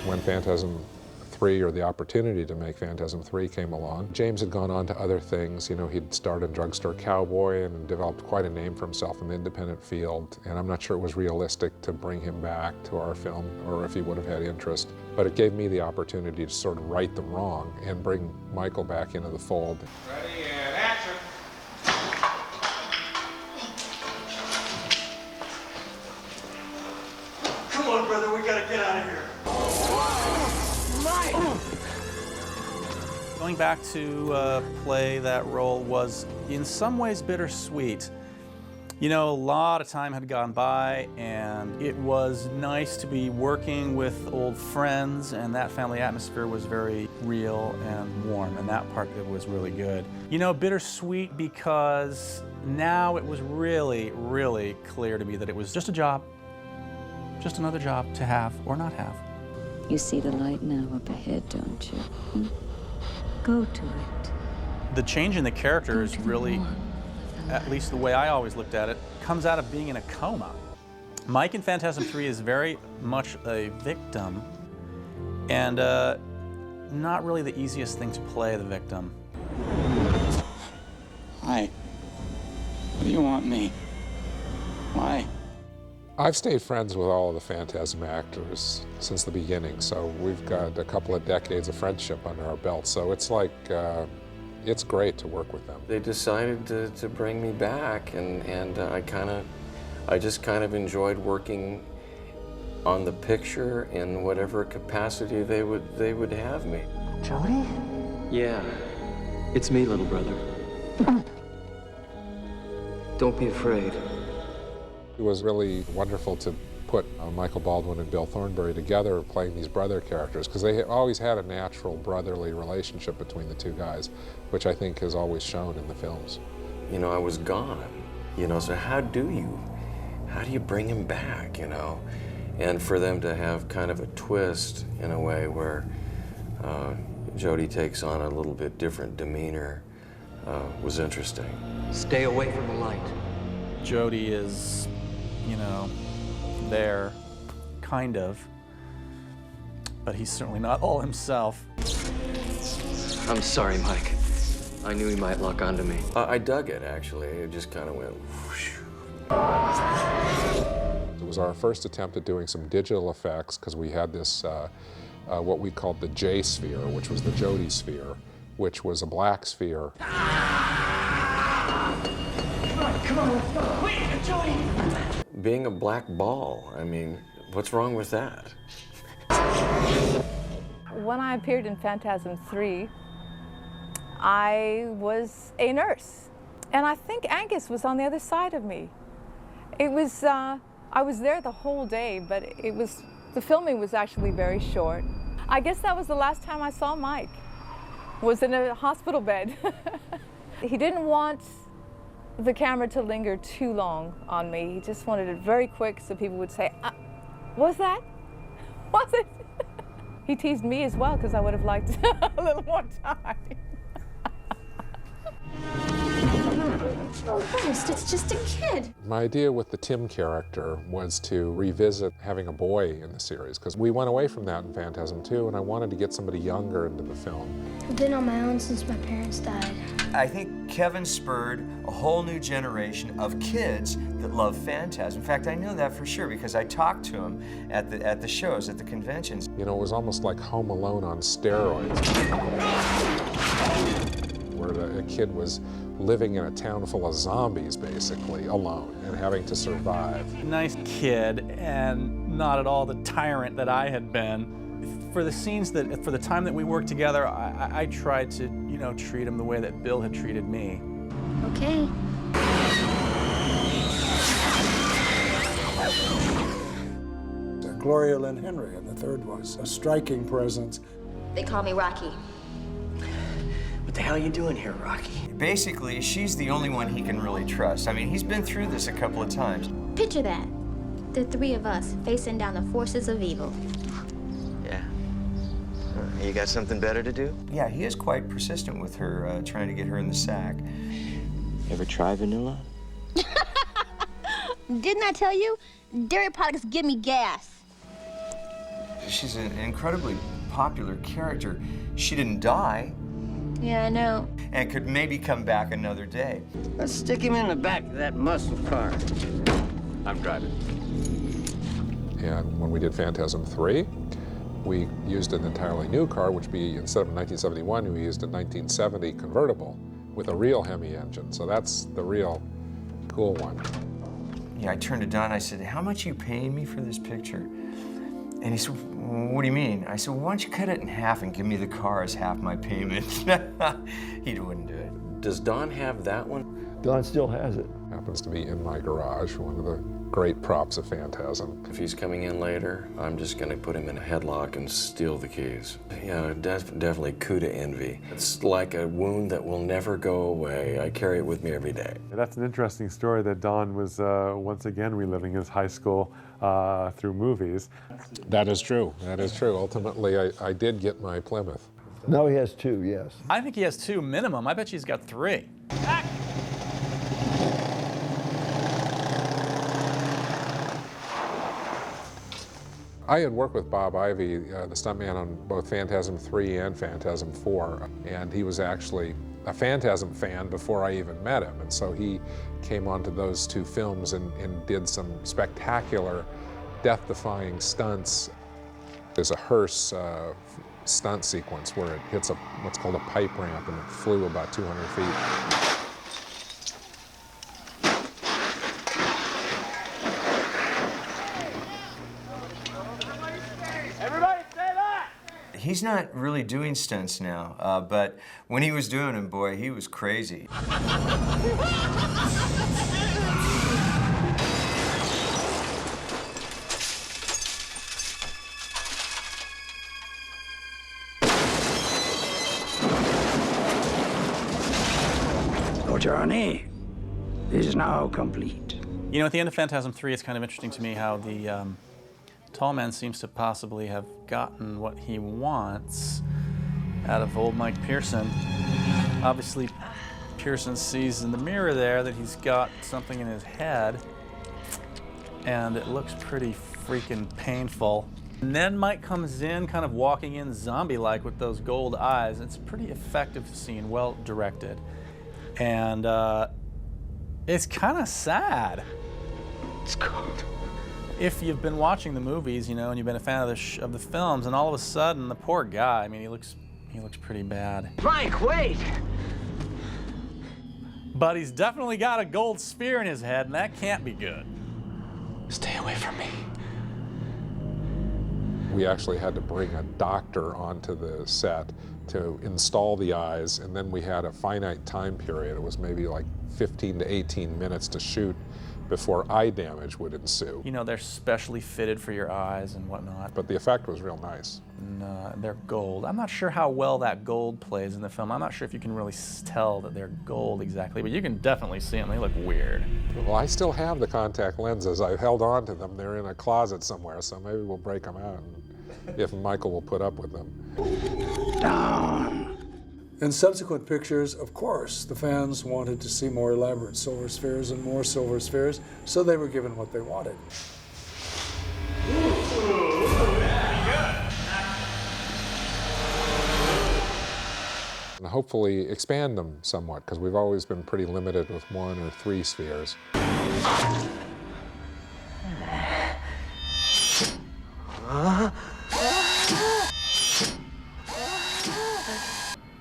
When Phantasm 3, or the opportunity to make Phantasm 3, came along, James had gone on to other things. You know, he'd starred in Drugstore Cowboy and developed quite a name for himself in the independent field, and I'm not sure it was realistic to bring him back to our film, or if he would have had interest. But it gave me the opportunity to sort of right the wrong and bring Michael back into the fold. Ready and action. Come on, brother, we gotta get out of here. Going back to play that role was in some ways bittersweet. You know, a lot of time had gone by, and it was nice to be working with old friends, and that family atmosphere was very real and warm, and that part of it was really good. You know, bittersweet because now it was really, really clear to me that it was just a job, just another job to have or not have. You see the light now up ahead, don't you? Hmm? Go to it. The change in the character is really, at least the way I always looked at it, comes out of being in a coma. Mike in Phantasm 3 is very much a victim, and not really the easiest thing to play the victim. Hi. What do you want me? Why? I've stayed friends with all of the Phantasm actors since the beginning, so we've got a couple of decades of friendship under our belt, so it's like, it's great to work with them. They decided to bring me back, and I just kind of enjoyed working on the picture in whatever capacity they would have me. Jody? Yeah, it's me, little brother. Don't be afraid. It was really wonderful to put Michael Baldwin and Bill Thornbury together playing these brother characters, because they always had a natural brotherly relationship between the two guys, which I think has always shown in the films. You know, I was gone, you know, so how do you bring him back, you know? And for them to have kind of a twist in a way where Jody takes on a little bit different demeanor was interesting. Stay away from the light. Jody is, you know, there, kind of, but he's certainly not all himself. I'm sorry, Mike. I knew he might lock onto me. I dug it, actually. It just kind of went whoosh. It was our first attempt at doing some digital effects, because we had this, what we called the J sphere, which was the Jody sphere, which was a black sphere. Come on, let's go. Wait, Jody! Being a black ball, I mean, what's wrong with that? When I appeared in Phantasm 3, I was a nurse. And I think Angus was on the other side of me. It was, I was there the whole day, but the filming was actually very short. I guess that was the last time I saw Mike, was in a hospital bed. He didn't want the camera to linger too long on me. He just wanted it very quick so people would say, was that? Was it? He teased me as well, because I would have liked a little more time. First, it's just a kid. My idea with the Tim character was to revisit having a boy in the series, because we went away from that in Phantasm 2, and I wanted to get somebody younger into the film. I've been on my own since my parents died. I think Kevin spurred a whole new generation of kids that love Phantasm. In fact, I know that for sure because I talked to him at the shows, at the conventions. You know, it was almost like Home Alone on steroids. where a kid was living in a town full of zombies, basically, alone, and having to survive. Nice kid, and not at all the tyrant that I had been. For the scenes that, for the time that we worked together, I tried to, you know, treat him the way that Bill had treated me. Okay. Gloria Lynn Henry in the third one, a striking presence. They call me Rocky. What the hell are you doing here, Rocky? Basically, she's the only one he can really trust. I mean, he's been through this a couple of times. Picture that. The three of us facing down the forces of evil. Yeah. You got something better to do? Yeah, he is quite persistent with her, trying to get her in the sack. Ever try vanilla? Didn't I tell you? Dairy products give me gas. She's an incredibly popular character. She didn't die. Yeah, I know. And could maybe come back another day. Let's stick him in the back of that muscle car. I'm driving. And when we did Phantasm 3, we used an entirely new car, which be, instead of a 1971, we used a 1970 convertible with a real Hemi engine. So that's the real cool one. Yeah, I turned to Don, I said, how much are you paying me for this picture? And he said, what do you mean? I said, well, why don't you cut it in half and give me the car as half my payment? He wouldn't do it. Does Don have that one? Don still has it. Happens to be in my garage, one of the great props of Phantasm. If he's coming in later, I'm just gonna put him in a headlock and steal the keys. Yeah, definitely coup de envy. It's like a wound that will never go away. I carry it with me every day. That's an interesting story that Don was once again reliving his high school through movies. That is true. That is true. Ultimately, I did get my Plymouth. Now he has 2, yes. I think he has 2 minimum. I bet he's got 3. I had worked with Bob Ivey, the stuntman, on both Phantasm 3 and Phantasm 4, and he was actually a Phantasm fan before I even met him, and so he came onto those 2 films and did some spectacular, death-defying stunts. There's a hearse stunt sequence where it hits what's called a pipe ramp, and it flew about 200 feet. He's not really doing stunts now, but when he was doing them, boy, he was crazy. Your journey is now complete. You know, at the end of Phantasm 3, it's kind of interesting to me how the tall man seems to possibly have gotten what he wants out of old Mike Pearson. Obviously, Pearson sees in the mirror there that he's got something in his head, and it looks pretty freaking painful. And then Mike comes in, kind of walking in zombie-like with those gold eyes. It's a pretty effective scene, well directed. And it's kind of sad. It's cold. If you've been watching the movies, you know, and you've been a fan of the films, and all of a sudden, the poor guy, I mean, he looks pretty bad. Mike, wait! But he's definitely got a gold sphere in his head, and that can't be good. Stay away from me. We actually had to bring a doctor onto the set to install the eyes, and then we had a finite time period. It was maybe like 15 to 18 minutes to shoot before eye damage would ensue. You know, they're specially fitted for your eyes and whatnot. But the effect was real nice. And they're gold. I'm not sure how well that gold plays in the film. I'm not sure if you can really tell that they're gold exactly, but you can definitely see them. They look weird. Well, I still have the contact lenses. I held on to them. They're in a closet somewhere, so maybe we'll break them out if Michael will put up with them. Down. In subsequent pictures, of course, the fans wanted to see more elaborate silver spheres and more silver spheres, so they were given what they wanted. And hopefully expand them somewhat, because we've always been pretty limited with 1 or 3 spheres.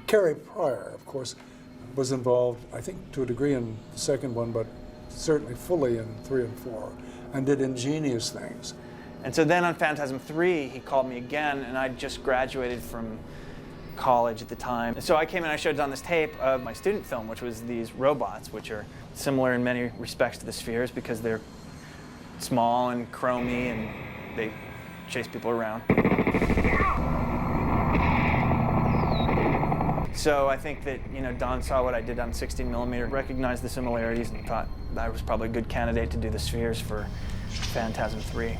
Carrie Pryor, of course, was involved, I think to a degree in the second one, but certainly fully in 3 and 4, and did ingenious things. And so then on Phantasm 3, he called me again, and I just graduated from college at the time. So I came and I showed Don this tape of my student film, which was these robots, which are similar in many respects to the spheres because they're small and chromy and they chase people around. So I think that, you know, Don saw what I did on 16mm, recognized the similarities, and thought I was probably a good candidate to do the spheres for Phantasm 3.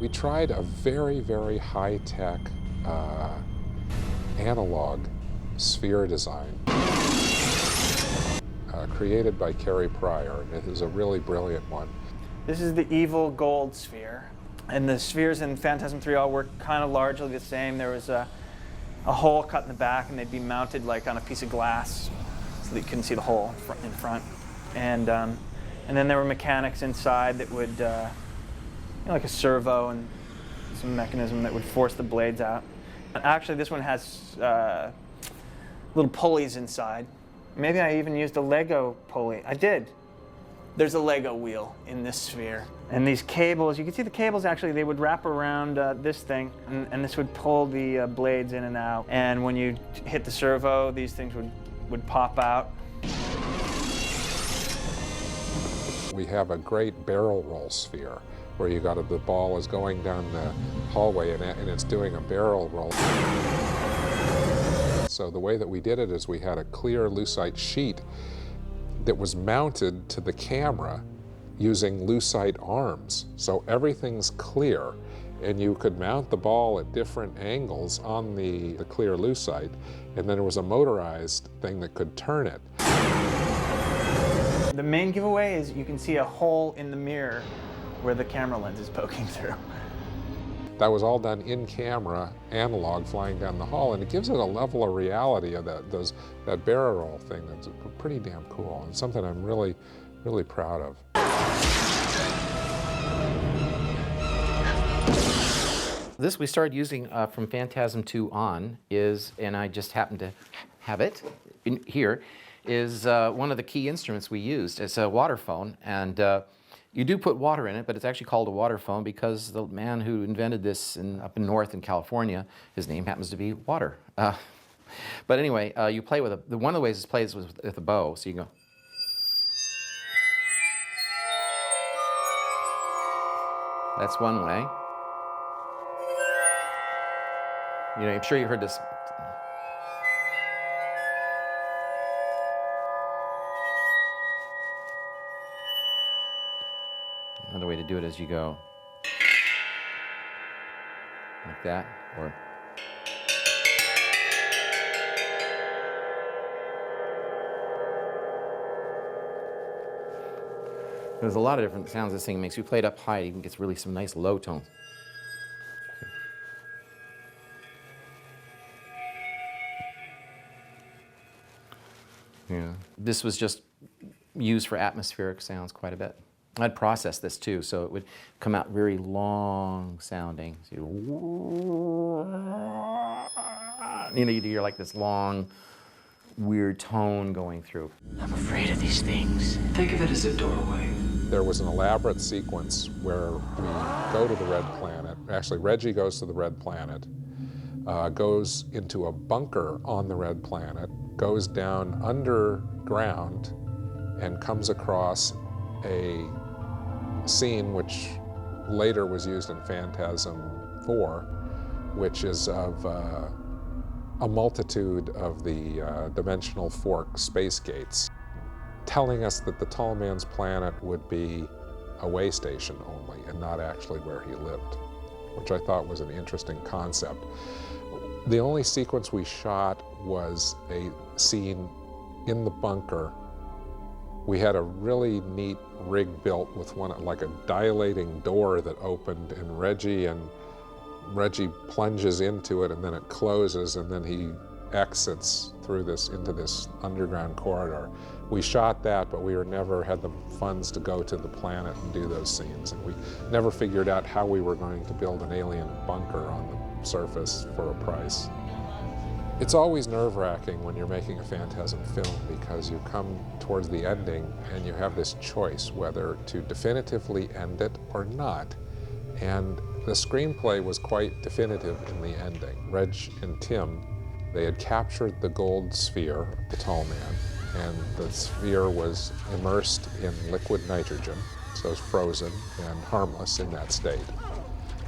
We tried a very, very high-tech analog sphere design created by Carrie Pryor. It is a really brilliant one. This is the evil gold sphere. And the spheres in Phantasm 3 all work kind of largely the same. There was a hole cut in the back, and they'd be mounted like on a piece of glass so that you couldn't see the hole in front. And then there were mechanics inside that would, you know, like a servo and some mechanism that would force the blades out. Actually, this one has little pulleys inside. Maybe I even used a Lego pulley. I did. There's a Lego wheel in this sphere. And these cables, you can see the cables actually, they would wrap around this thing, and this would pull the blades in and out. And when you hit the servo, these things would pop out. We have a great barrel roll sphere where you got the ball is going down the hallway and it's doing a barrel roll. So the way that we did it is we had a clear lucite sheet that was mounted to the camera using lucite arms. So everything's clear, and you could mount the ball at different angles on the clear lucite, and then there was a motorized thing that could turn it. The main giveaway is you can see a hole in the mirror where the camera lens is poking through. That was all done in camera, analog, flying down the hall, and it gives it a level of reality of that barrel roll thing that's pretty damn cool, and something I'm really, really proud of. This we started using from Phantasm 2 on is, and I just happen to have it in here, is one of the key instruments we used. It's a water phone, and you do put water in it, but it's actually called a water phone because the man who invented this up in north in California, his name happens to be Water. But anyway, you play with one of the ways it's played is with a bow, so you go. That's one way. You know, I'm sure you heard this. Another way to do it is you go like that, or there's a lot of different sounds this thing makes. You play it up high, it even gets really some nice low tones. Yeah. This was just used for atmospheric sounds quite a bit. I'd process this too, so it would come out very long sounding. So you know, you'd hear like this long, weird tone going through. I'm afraid of these things. Think of it as a doorway. There was an elaborate sequence where we go to the Red Planet. Actually, Reggie goes to the Red Planet, goes into a bunker on the Red Planet, goes down underground, and comes across a scene which later was used in Phantasm 4, which is of a multitude of the dimensional fork space gates, telling us that the Tall Man's Planet would be a way station only and not actually where he lived, which I thought was an interesting concept. The only sequence we shot was a scene in the bunker. We had a really neat rig built with like a dilating door that opened, and Reggie plunges into it, and then it closes, and then he exits through into this underground corridor. We shot that, but we never had the funds to go to the planet and do those scenes. And we never figured out how we were going to build an alien bunker on the surface for a price. It's always nerve-wracking when you're making a Phantasm film because you come towards the ending and you have this choice whether to definitively end it or not. And the screenplay was quite definitive in the ending. Reg and Tim, they had captured the gold sphere, the tall man, and the sphere was immersed in liquid nitrogen, so it's frozen and harmless in that state.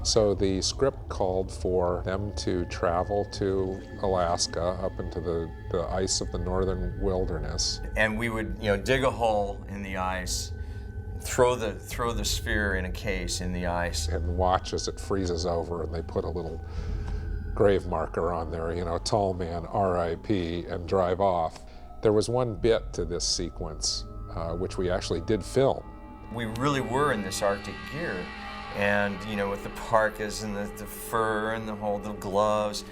So the script called for them to travel to Alaska, up into the ice of the northern wilderness. And we would, dig a hole in the ice, throw the sphere in a case in the ice. And watch as it freezes over, and they put a little grave marker on there, tall man, R.I.P., and drive off. There was one bit to this sequence, which we actually did film. We really were in this Arctic gear. And with the parkas and the fur and the gloves,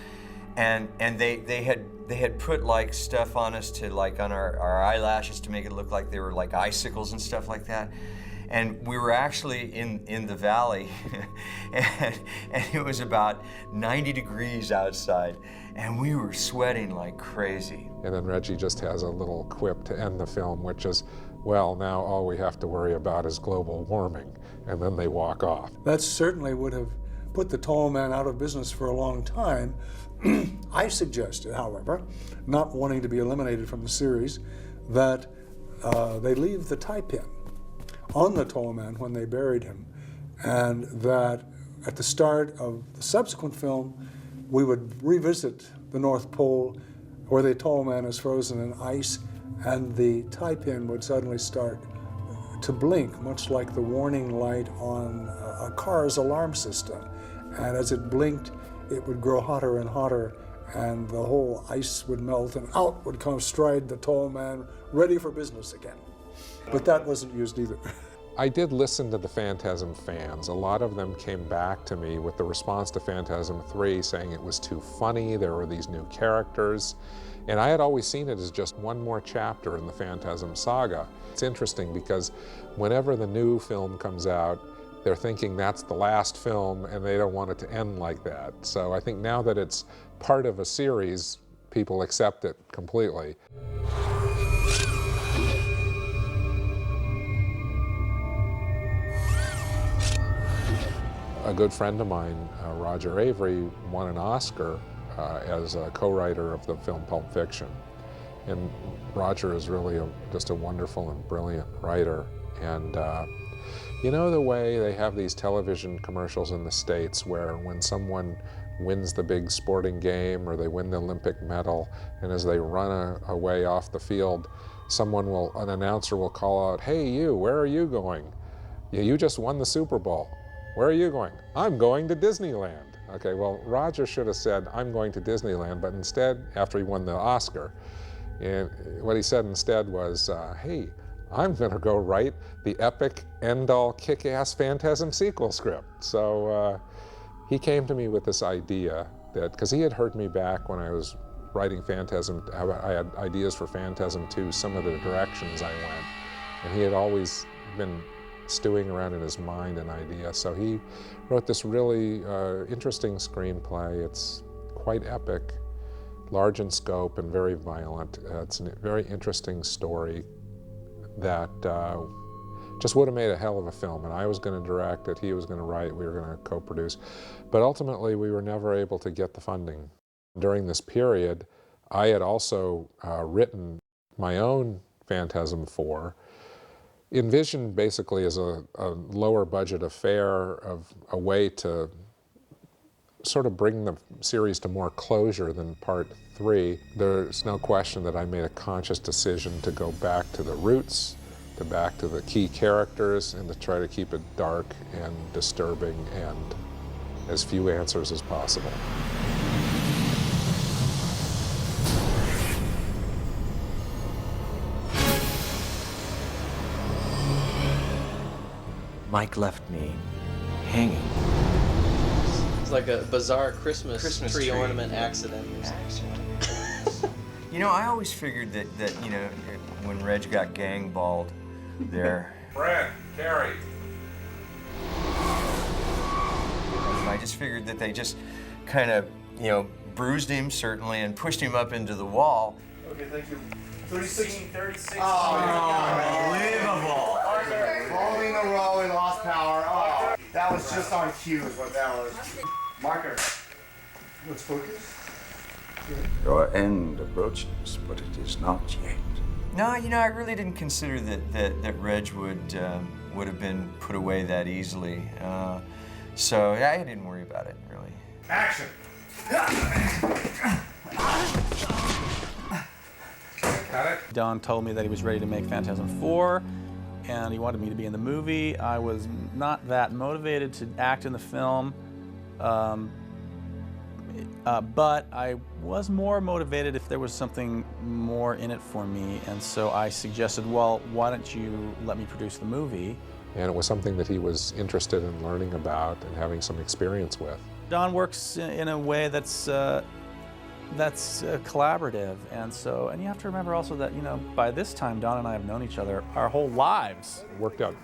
and they had put like stuff on us to on our eyelashes to make it look like they were like icicles and stuff like that. And we were actually in the valley, and it was about 90 degrees outside, and we were sweating like crazy. And then Reggie just has a little quip to end the film, which is, well, now all we have to worry about is global warming. And then they walk off. That certainly would have put the tall man out of business for a long time. I suggested, however, not wanting to be eliminated from the series, that they leave the tie pin on the tall man when they buried him, and that at the start of the subsequent film, we would revisit the North Pole where the tall man is frozen in ice, and the tie pin would suddenly start to blink, much like the warning light on a car's alarm system. And as it blinked, it would grow hotter and hotter, and the whole ice would melt, and out would come stride the tall man, ready for business again. But that wasn't used either. I did listen to the Phantasm fans. A lot of them came back to me with the response to Phantasm 3 saying it was too funny, there were these new characters. And I had always seen it as just one more chapter in the Phantasm saga. It's interesting because whenever the new film comes out, they're thinking that's the last film and they don't want it to end like that. So I think now that it's part of a series, people accept it completely. A good friend of mine, Roger Avery, won an Oscar as a co-writer of the film Pulp Fiction. And Roger is really just a wonderful and brilliant writer. And you know the way they have these television commercials in the States where when someone wins the big sporting game or they win the Olympic medal, and as they run away off the field, an announcer will call out, "Hey you, where are you going? You just won the Super Bowl. Where are you going?" "I'm going to Disneyland." Okay, well, Roger should have said, "I'm going to Disneyland," but instead, after he won the Oscar, and what he said instead was, "Hey, I'm going to go write the epic, end-all, kick-ass Phantasm sequel script." So he came to me with this idea that, because he had heard me back when I was writing Phantasm, I had ideas for Phantasm 2, some of the directions I went, and he had always been stewing around in his mind an idea. So he wrote this really interesting screenplay. It's quite epic, large in scope and very violent. It's a very interesting story that just would have made a hell of a film. And I was going to direct it, he was going to write, we were going to co-produce. But ultimately, we were never able to get the funding. During this period, I had also written my own Phantasm 4, envisioned basically as a lower budget affair, of a way to sort of bring the series to more closure than part 3. There's no question that I made a conscious decision to go back to the roots, back to the key characters, and to try to keep it dark and disturbing and as few answers as possible. Mike left me hanging. It's like a bizarre Christmas tree ornament accident. You know, I always figured that you know, when Reg got gang balled there. Brad, Carrie. I just figured that they just kind of, you know, bruised him, certainly, and pushed him up into the wall. Okay, thank you. 36. Unbelievable. Rolling the roll, we lost power. Oh, that was just on cue is what that was. Marker. Let's focus. Your end approaches, but it is not yet. No, you know, I really didn't consider that Reg would have been put away that easily. So yeah, I didn't worry about it, really. Action. Don told me that he was ready to make Phantasm 4, and he wanted me to be in the movie. I was not that motivated to act in the film, but I was more motivated if there was something more in it for me, and so I suggested, well, why don't you let me produce the movie? And it was something that he was interested in learning about and having some experience with. Don works in a way that's collaborative, and you have to remember also that, you know, by this time Don and I have known each other our whole lives. It worked out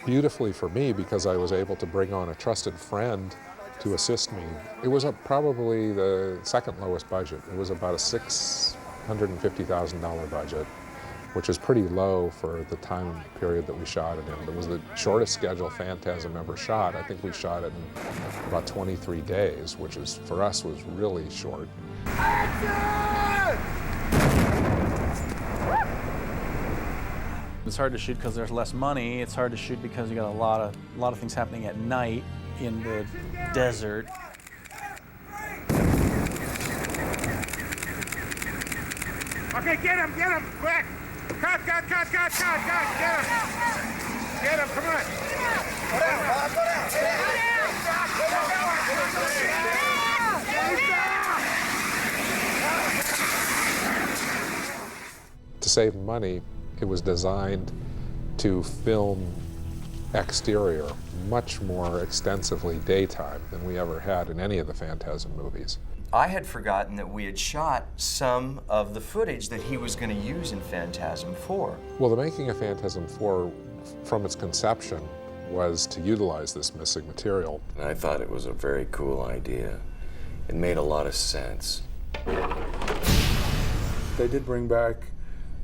beautifully for me because I was able to bring on a trusted friend to assist me. It was probably the second lowest budget. It was about a $650,000 budget, which is pretty low for the time period that we shot it in. It was the shortest schedule Phantasm ever shot. I think we shot it in about 23 days, which is, for us, was really short. It's hard to shoot because there's less money. It's hard to shoot because you got a lot of things happening at night in the desert. Okay, get him, quick! Cut, get him! Get him, come on! Go down, go down! To save money, it was designed to film exterior much more extensively daytime than we ever had in any of the Phantasm movies. I had forgotten that we had shot some of the footage that he was going to use in Phantasm 4. Well, the making of Phantasm 4, from its conception, was to utilize this missing material. I thought it was a very cool idea. It made a lot of sense. They did bring back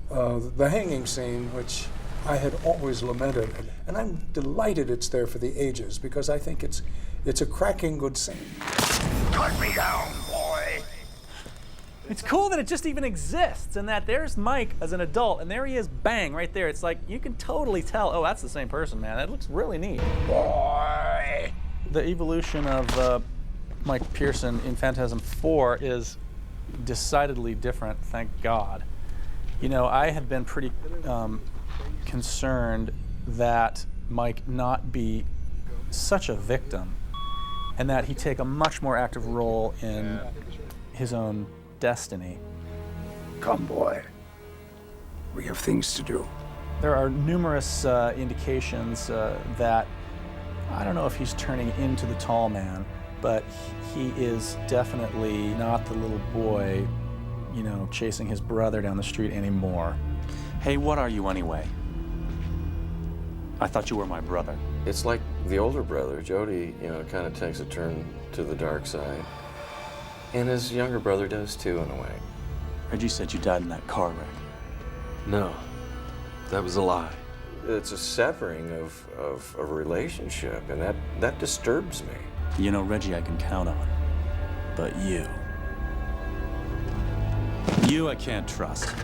the hanging scene, which I had always lamented. And I'm delighted it's there for the ages, because I think it's a cracking good scene. Cut me down, boy! It's cool that it just even exists, and that there's Mike as an adult, and there he is, bang, right there. It's like, you can totally tell, oh, that's the same person, man. That looks really neat. Boy! The evolution of Mike Pearson in Phantasm 4 is decidedly different, thank God. You know, I have been pretty concerned that Mike not be such a victim, and that he take a much more active role in his own destiny. Come, boy. We have things to do. There are numerous indications that, I don't know if he's turning into the tall man, but he is definitely not the little boy, you know, chasing his brother down the street anymore. Hey, what are you anyway? I thought you were my brother. It's like the older brother, Jody, you know, kind of takes a turn to the dark side. And his younger brother does too, in a way. Reggie said you died in that car wreck. No, that was a lie. It's a severing of a relationship, and that disturbs me. You know, Reggie I can count on, but you I can't trust.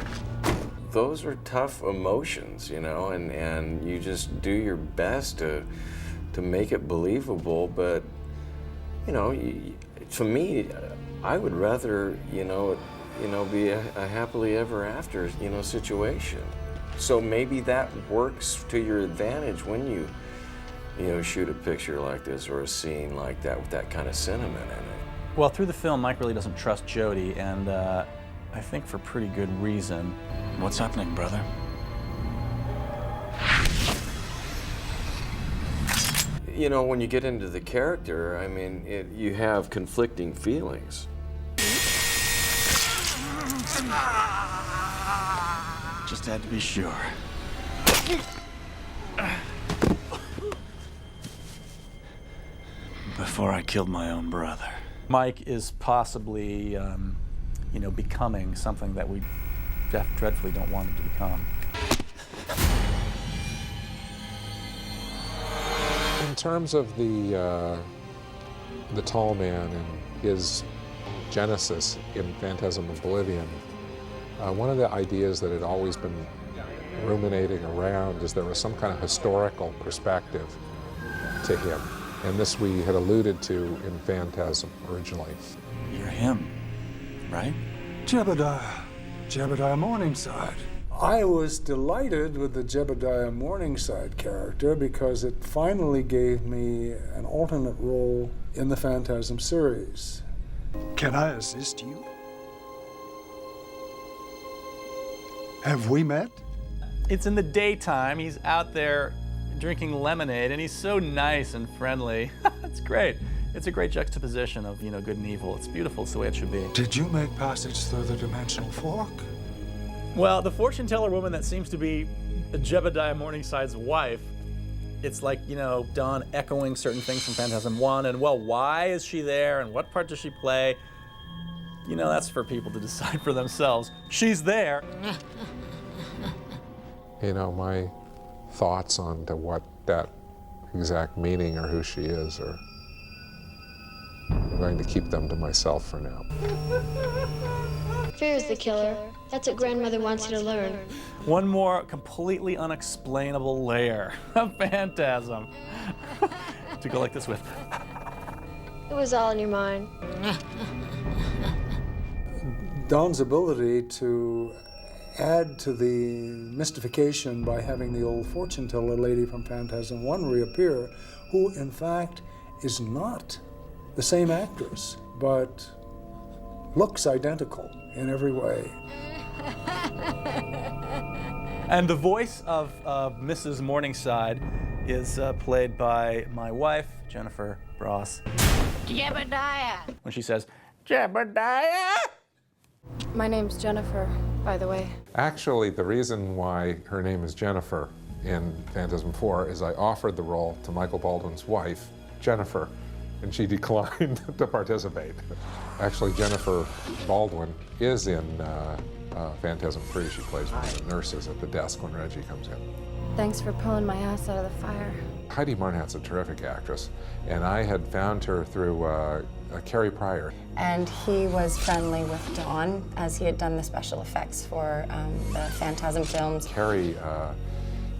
Those are tough emotions, you know, and you just do your best to make it believable, but, you know, to me, I would rather, you know, be a happily ever after, you know, situation. So maybe that works to your advantage when you know, shoot a picture like this or a scene like that with that kind of sentiment in it. Well, through the film, Mike really doesn't trust Jody, and I think for pretty good reason. What's happening, brother? You know, when you get into the character, I mean, you have conflicting feelings. Just had to be sure. Before I killed my own brother. Mike is possibly, you know, becoming something that we dreadfully don't want him to become. In terms of the tall man and his genesis in Phantasm of Oblivion, one of the ideas that had always been ruminating around is there was some kind of historical perspective to him. And this we had alluded to in Phantasm originally. You're him, right? Jebediah Morningside. I was delighted with the Jebediah Morningside character because it finally gave me an alternate role in the Phantasm series. Can I assist you? Have we met? It's in the daytime. He's out there drinking lemonade, and he's so nice and friendly. It's great. It's a great juxtaposition of, you know, good and evil. It's beautiful. It's the way it should be. Did you make passage through the dimensional fork? Well, the fortune teller woman that seems to be Jebediah Morningside's wife, it's like, you know, Dawn echoing certain things from Phantasm 1, and well, why is she there, and what part does she play? You know, that's for people to decide for themselves. She's there. You know, my thoughts on to what that exact meaning or who she is are, I'm going to keep them to myself for now. Fear is the killer. That's what grandmother wants you to learn. One more completely unexplainable layer of Phantasm to go like this with. It was all in your mind. Dawn's ability to add to the mystification by having the old fortune teller lady from Phantasm 1 reappear, who in fact is not the same actress, but looks identical in every way. And the voice of Mrs. Morningside is played by my wife, Jennifer Bross. Jebediah! When she says, Jebediah! My name's Jennifer, by the way. Actually, the reason why her name is Jennifer in Phantasm 4 is I offered the role to Michael Baldwin's wife, Jennifer, and she declined to participate. Actually, Jennifer Baldwin is in Phantasm 3. She plays one of the nurses at the desk when Reggie comes in. Thanks for pulling my ass out of the fire. Heidi Marnhat's a terrific actress, and I had found her through Carrie Pryor. And he was friendly with Dawn, as he had done the special effects for the Phantasm films. Carrie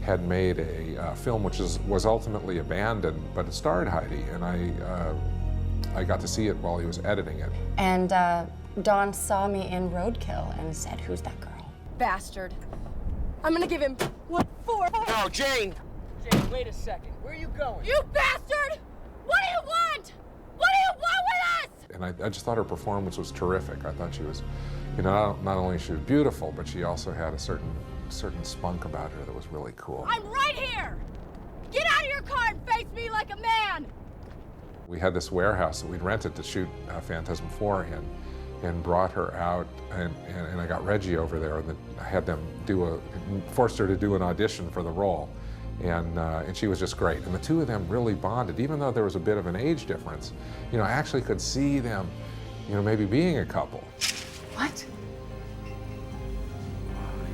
had made a film which was ultimately abandoned, but it starred Heidi, and I got to see it while he was editing it. And Dawn saw me in Roadkill and said, "Who's that girl?" Bastard. I'm gonna give him what for? No, Jane! Jane, wait a second. Where are you going? You bastard! What do you want? What do you want with us? And I just thought her performance was terrific. I thought she was, you know, not only she was beautiful, but she also had a certain spunk about her that was really cool. I'm right here! Get out of your car and face me like a man! We had this warehouse that we'd rented to shoot Phantasm 4 in, and brought her out, and I got Reggie over there, and I had them forced her to do an audition for the role, and she was just great. And the two of them really bonded, even though there was a bit of an age difference. You know, I actually could see them, you know, maybe being a couple. What?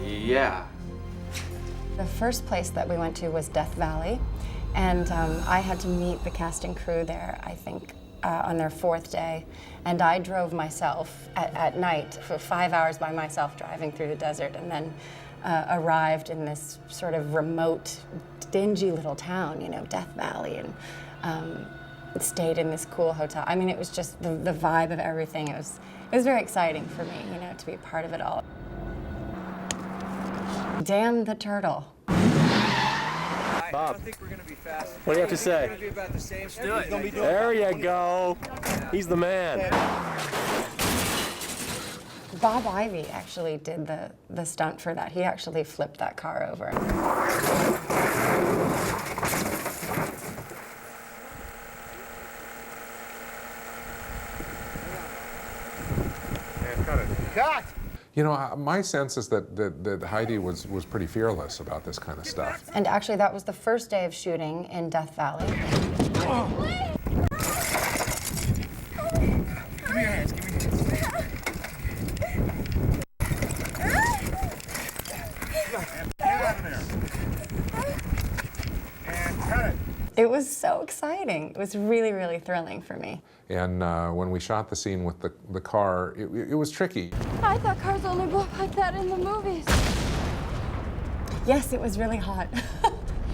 Yeah. The first place that we went to was Death Valley, and I had to meet the cast and crew there, I think, on their 4th day. And I drove myself at night for 5 hours by myself, driving through the desert, and then arrived in this sort of remote, dingy little town, you know, Death Valley, and stayed in this cool hotel. I mean, it was just the vibe of everything. It was very exciting for me, you know, to be a part of it all. Damn the turtle. Bob, I don't think we're going to be fast. What do you have to say? It's going to be about the same. Let's do it. There you go. He's the man. Bob Ivy actually did the stunt for that. He actually flipped that car over. Cut! You know, my sense is that Heidi was pretty fearless about this kind of stuff. And actually, that was the first day of shooting in Death Valley. Give me your hands, give me your hands. Get out of there. And cut it. It was so exciting. It was really, really thrilling for me. And when we shot the scene with the car, it was tricky. I thought cars only blow like that in the movies. Yes, it was really hot.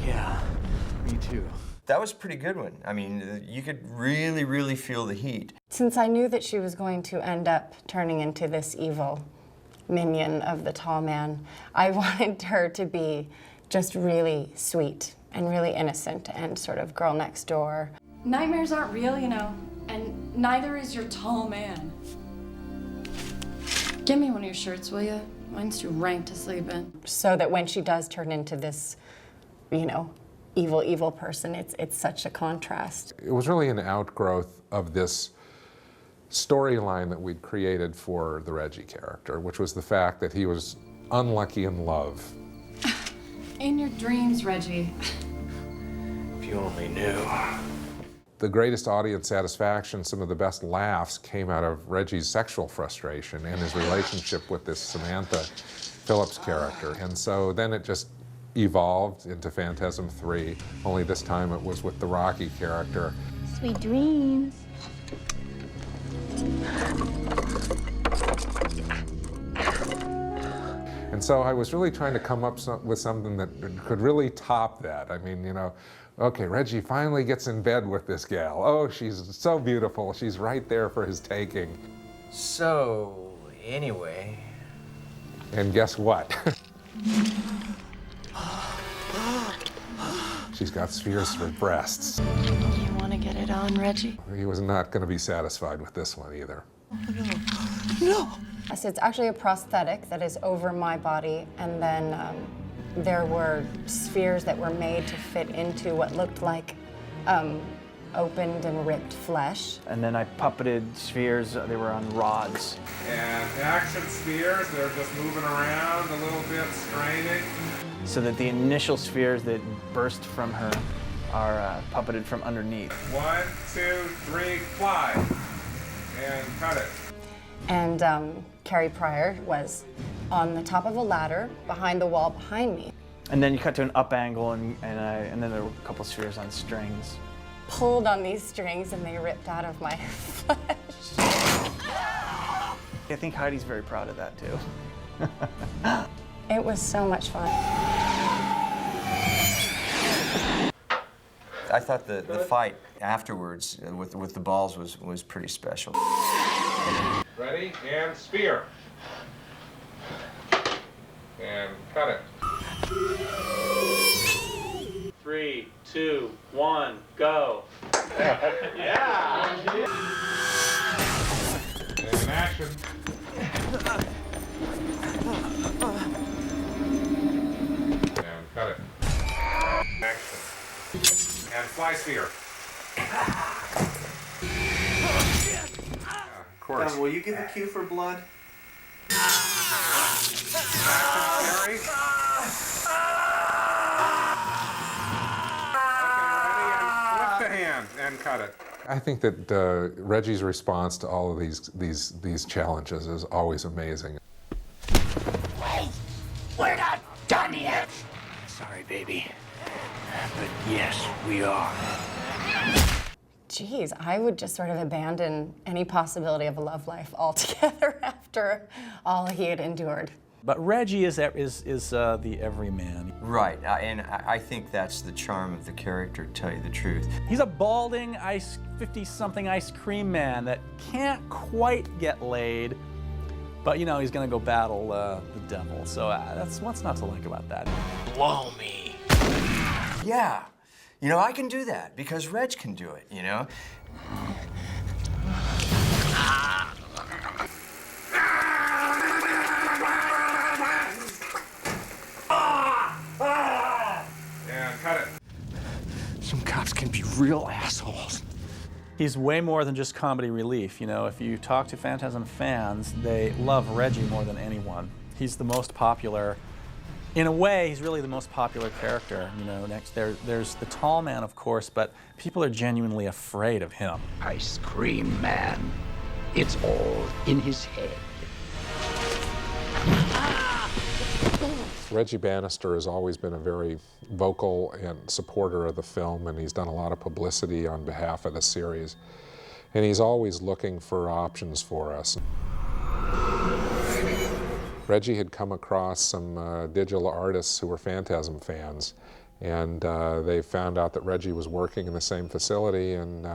Yeah, me too. That was a pretty good one. I mean, you could really, really feel the heat. Since I knew that she was going to end up turning into this evil minion of the tall man, I wanted her to be just really sweet and really innocent and sort of girl next door. Nightmares aren't real, you know, and neither is your tall man. Give me one of your shirts, will you? Mine's too rank to sleep in. So that when she does turn into this, you know, evil, evil person, it's such a contrast. It was really an outgrowth of this storyline that we'd created for the Reggie character, which was the fact that he was unlucky in love. In your dreams, Reggie. If you only knew. The greatest audience satisfaction, some of the best laughs came out of Reggie's sexual frustration and his relationship with this Samantha Phillips character. And so then it just evolved into Phantasm 3, only this time it was with the Rocky character. Sweet dreams. And so I was really trying to come up with something that could really top that. I mean, you know, okay, Reggie finally gets in bed with this gal. Oh, she's so beautiful. She's right there for his taking. So, anyway. And guess what? She's got spheres for breasts. You want to get it on, Reggie? He was not going to be satisfied with this one either. No! So it's actually a prosthetic that is over my body, and then there were spheres that were made to fit into what looked like opened and ripped flesh. And then I puppeted spheres, they were on rods. And action spheres, they're just moving around a little bit, straining. So that the initial spheres that burst from her are puppeted from underneath. 1, 2, 3, fly. And cut it. And Carrie Pryor was on the top of a ladder behind the wall behind me. And then you cut to an up angle, and then there were a couple spheres on strings. Pulled on these strings and they ripped out of my flesh. I think Heidi's very proud of that too. It was so much fun. I thought the fight afterwards with the balls was pretty special. Ready? And spear. And cut it. 3, 2, 1, go. Yeah! And action. And cut it. Action. And fly sphere. Of course. Will you give a cue for blood? Carry. And cut it. I think that Reggie's response to all of these challenges is always amazing. Wait, we're not done yet. Sorry, baby. But yes, we are. Geez, I would just sort of abandon any possibility of a love life altogether after all he had endured. But Reggie is the everyman. Right, and I think that's the charm of the character, to tell you the truth. He's a balding 50-something ice cream man that can't quite get laid, but you know he's gonna go battle the devil. So that's what's not to like about that. Blow me. Yeah, you know, I can do that because Reg can do it, you know? And cut it. Some cops can be real assholes. He's way more than just comedy relief. You know, if you talk to Phantasm fans, they love Reggie more than anyone. He's the most popular. In a way, he's really the most popular character. You know, next there's the tall man, of course, but people are genuinely afraid of him. Ice cream man. It's all in his head. Reggie Bannister has always been a very vocal and supporter of the film, and he's done a lot of publicity on behalf of the series. And he's always looking for options for us. Reggie had come across some digital artists who were Phantasm fans, and they found out that Reggie was working in the same facility, and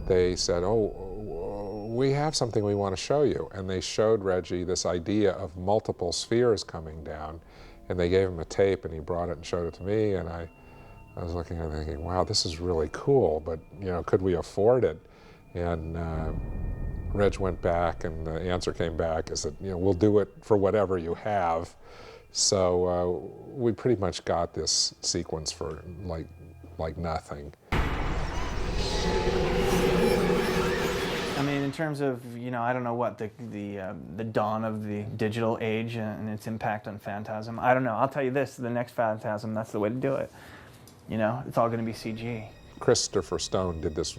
they said, "Oh, we have something we want to show you." And they showed Reggie this idea of multiple spheres coming down, and they gave him a tape, and he brought it and showed it to me, and I was looking at it thinking, wow, this is really cool, but you know, could we afford it? And Reg went back, and the answer came back is that, you know, we'll do it for whatever you have. So we pretty much got this sequence for like nothing. I mean, in terms of, you know, I don't know what the dawn of the digital age and its impact on Phantasm. I don't know. I'll tell you this: the next Phantasm, that's the way to do it. You know, it's all going to be CG. Christopher Stone did this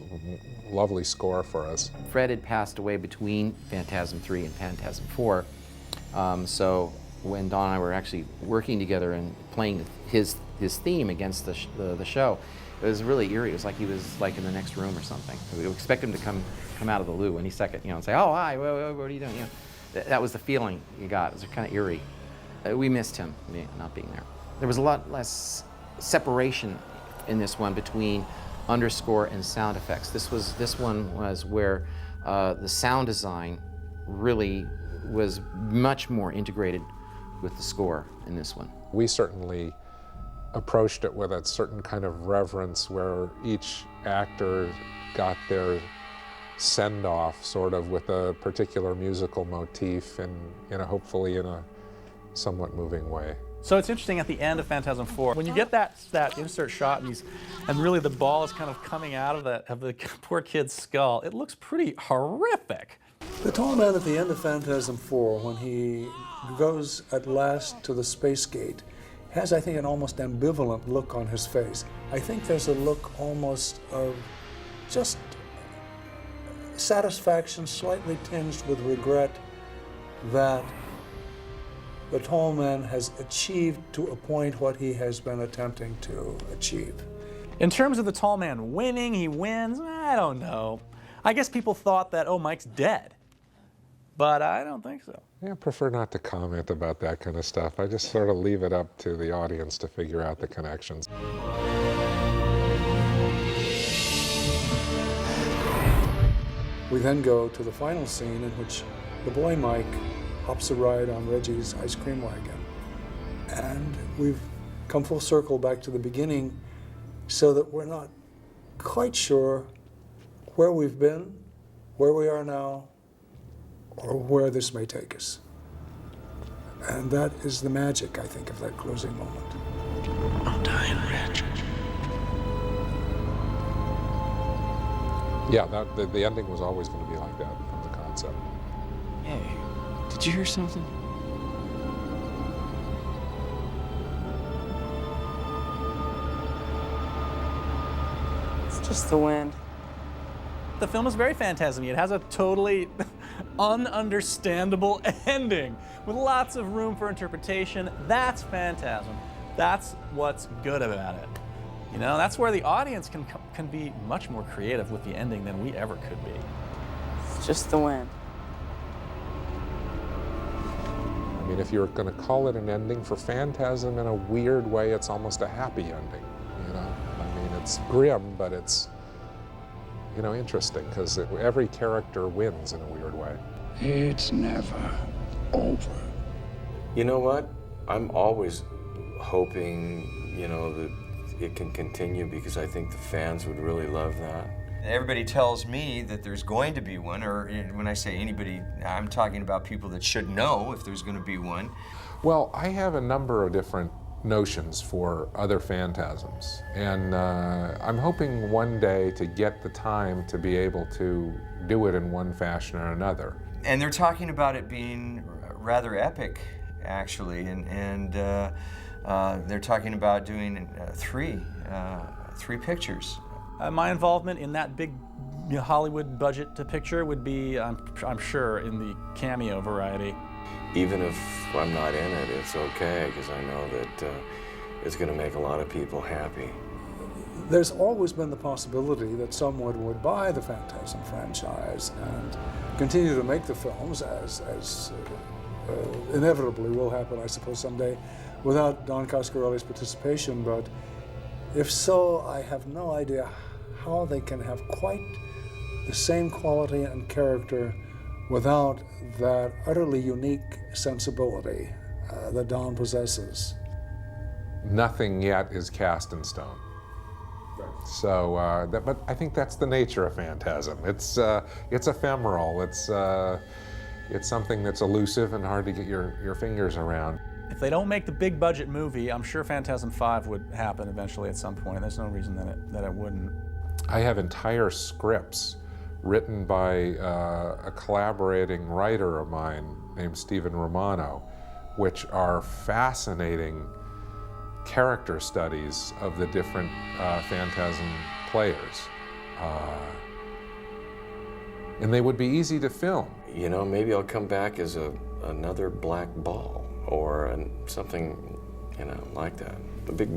lovely score for us. Fred had passed away between Phantasm 3 and Phantasm 4, so when Don and I were actually working together and playing his theme against the show, it was really eerie. It was like he was like in the next room or something. We would expect him to come out of the loo any second, you know, and say, "Oh, hi, what are you doing?" You know, that was the feeling you got. It was kind of eerie. We missed him not being there. There was a lot less separation in this one between underscore and sound effects. This one was where the sound design really was much more integrated with the score in this one. We certainly approached it with a certain kind of reverence where each actor got their send-off sort of with a particular musical motif, and, you know, hopefully in a somewhat moving way. So it's interesting at the end of Phantasm 4, when you get that insert shot and really the ball is kind of coming out of the poor kid's skull, it looks pretty horrific. The tall man at the end of Phantasm 4, when he goes at last to the space gate, has, I think, an almost ambivalent look on his face. I think there's a look almost of just satisfaction, slightly tinged with regret, that the tall man has achieved to a point what he has been attempting to achieve. In terms of the tall man winning, he wins, I don't know. I guess people thought that, oh, Mike's dead. But I don't think so. Yeah, I prefer not to comment about that kind of stuff. I just sort of leave it up to the audience to figure out the connections. We then go to the final scene in which the boy Mike hops a ride on Reggie's ice cream wagon. And we've come full circle back to the beginning so that we're not quite sure where we've been, where we are now, or where this may take us. And that is the magic, I think, of that closing moment. I'm dying, Reg. Yeah, the ending was always going to be like that from the concept. Hey, did you hear something? It's just the wind. The film is very phantasmy. It has a totally ununderstandable ending with lots of room for interpretation. That's Phantasm. That's what's good about it. You know, that's where the audience can be much more creative with the ending than we ever could be. It's just the wind. I mean, if you're going to call it an ending for Phantasm, in a weird way, it's almost a happy ending, you know? I mean, it's grim, but it's, you know, interesting, because every character wins in a weird way. It's never over. You know what? I'm always hoping, you know, that it can continue, because I think the fans would really love that. Everybody tells me that there's going to be one, or when I say anybody, I'm talking about people that should know if there's going to be one. Well, I have a number of different notions for other phantasms. And I'm hoping one day to get the time to be able to do it in one fashion or another. And they're talking about it being rather epic, actually, and they're talking about doing three pictures. My involvement in that big Hollywood budget picture would be, I'm sure, in the cameo variety. Even if I'm not in it, it's okay, because I know that it's going to make a lot of people happy. There's always been the possibility that someone would buy the Phantasm franchise and continue to make the films, as inevitably will happen, I suppose, someday, without Don Coscarelli's participation. But if so, I have no idea how they can have quite the same quality and character without that utterly unique sensibility that Don possesses. Nothing yet is cast in stone. So, but I think that's the nature of Phantasm. It's ephemeral. It's something that's elusive and hard to get your fingers around. If they don't make the big budget movie, I'm sure Phantasm 5 would happen eventually at some point. There's no reason that it wouldn't. I have entire scripts written by a collaborating writer of mine named Stephen Romano, which are fascinating character studies of the different Phantasm players. And they would be easy to film. You know, maybe I'll come back as another black ball or something, you know, like that. A big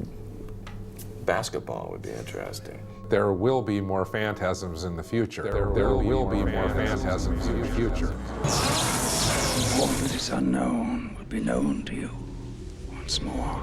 basketball would be interesting. There will be more phantasms in the future. There will be more phantasms in the future. All that is unknown will be known to you once more.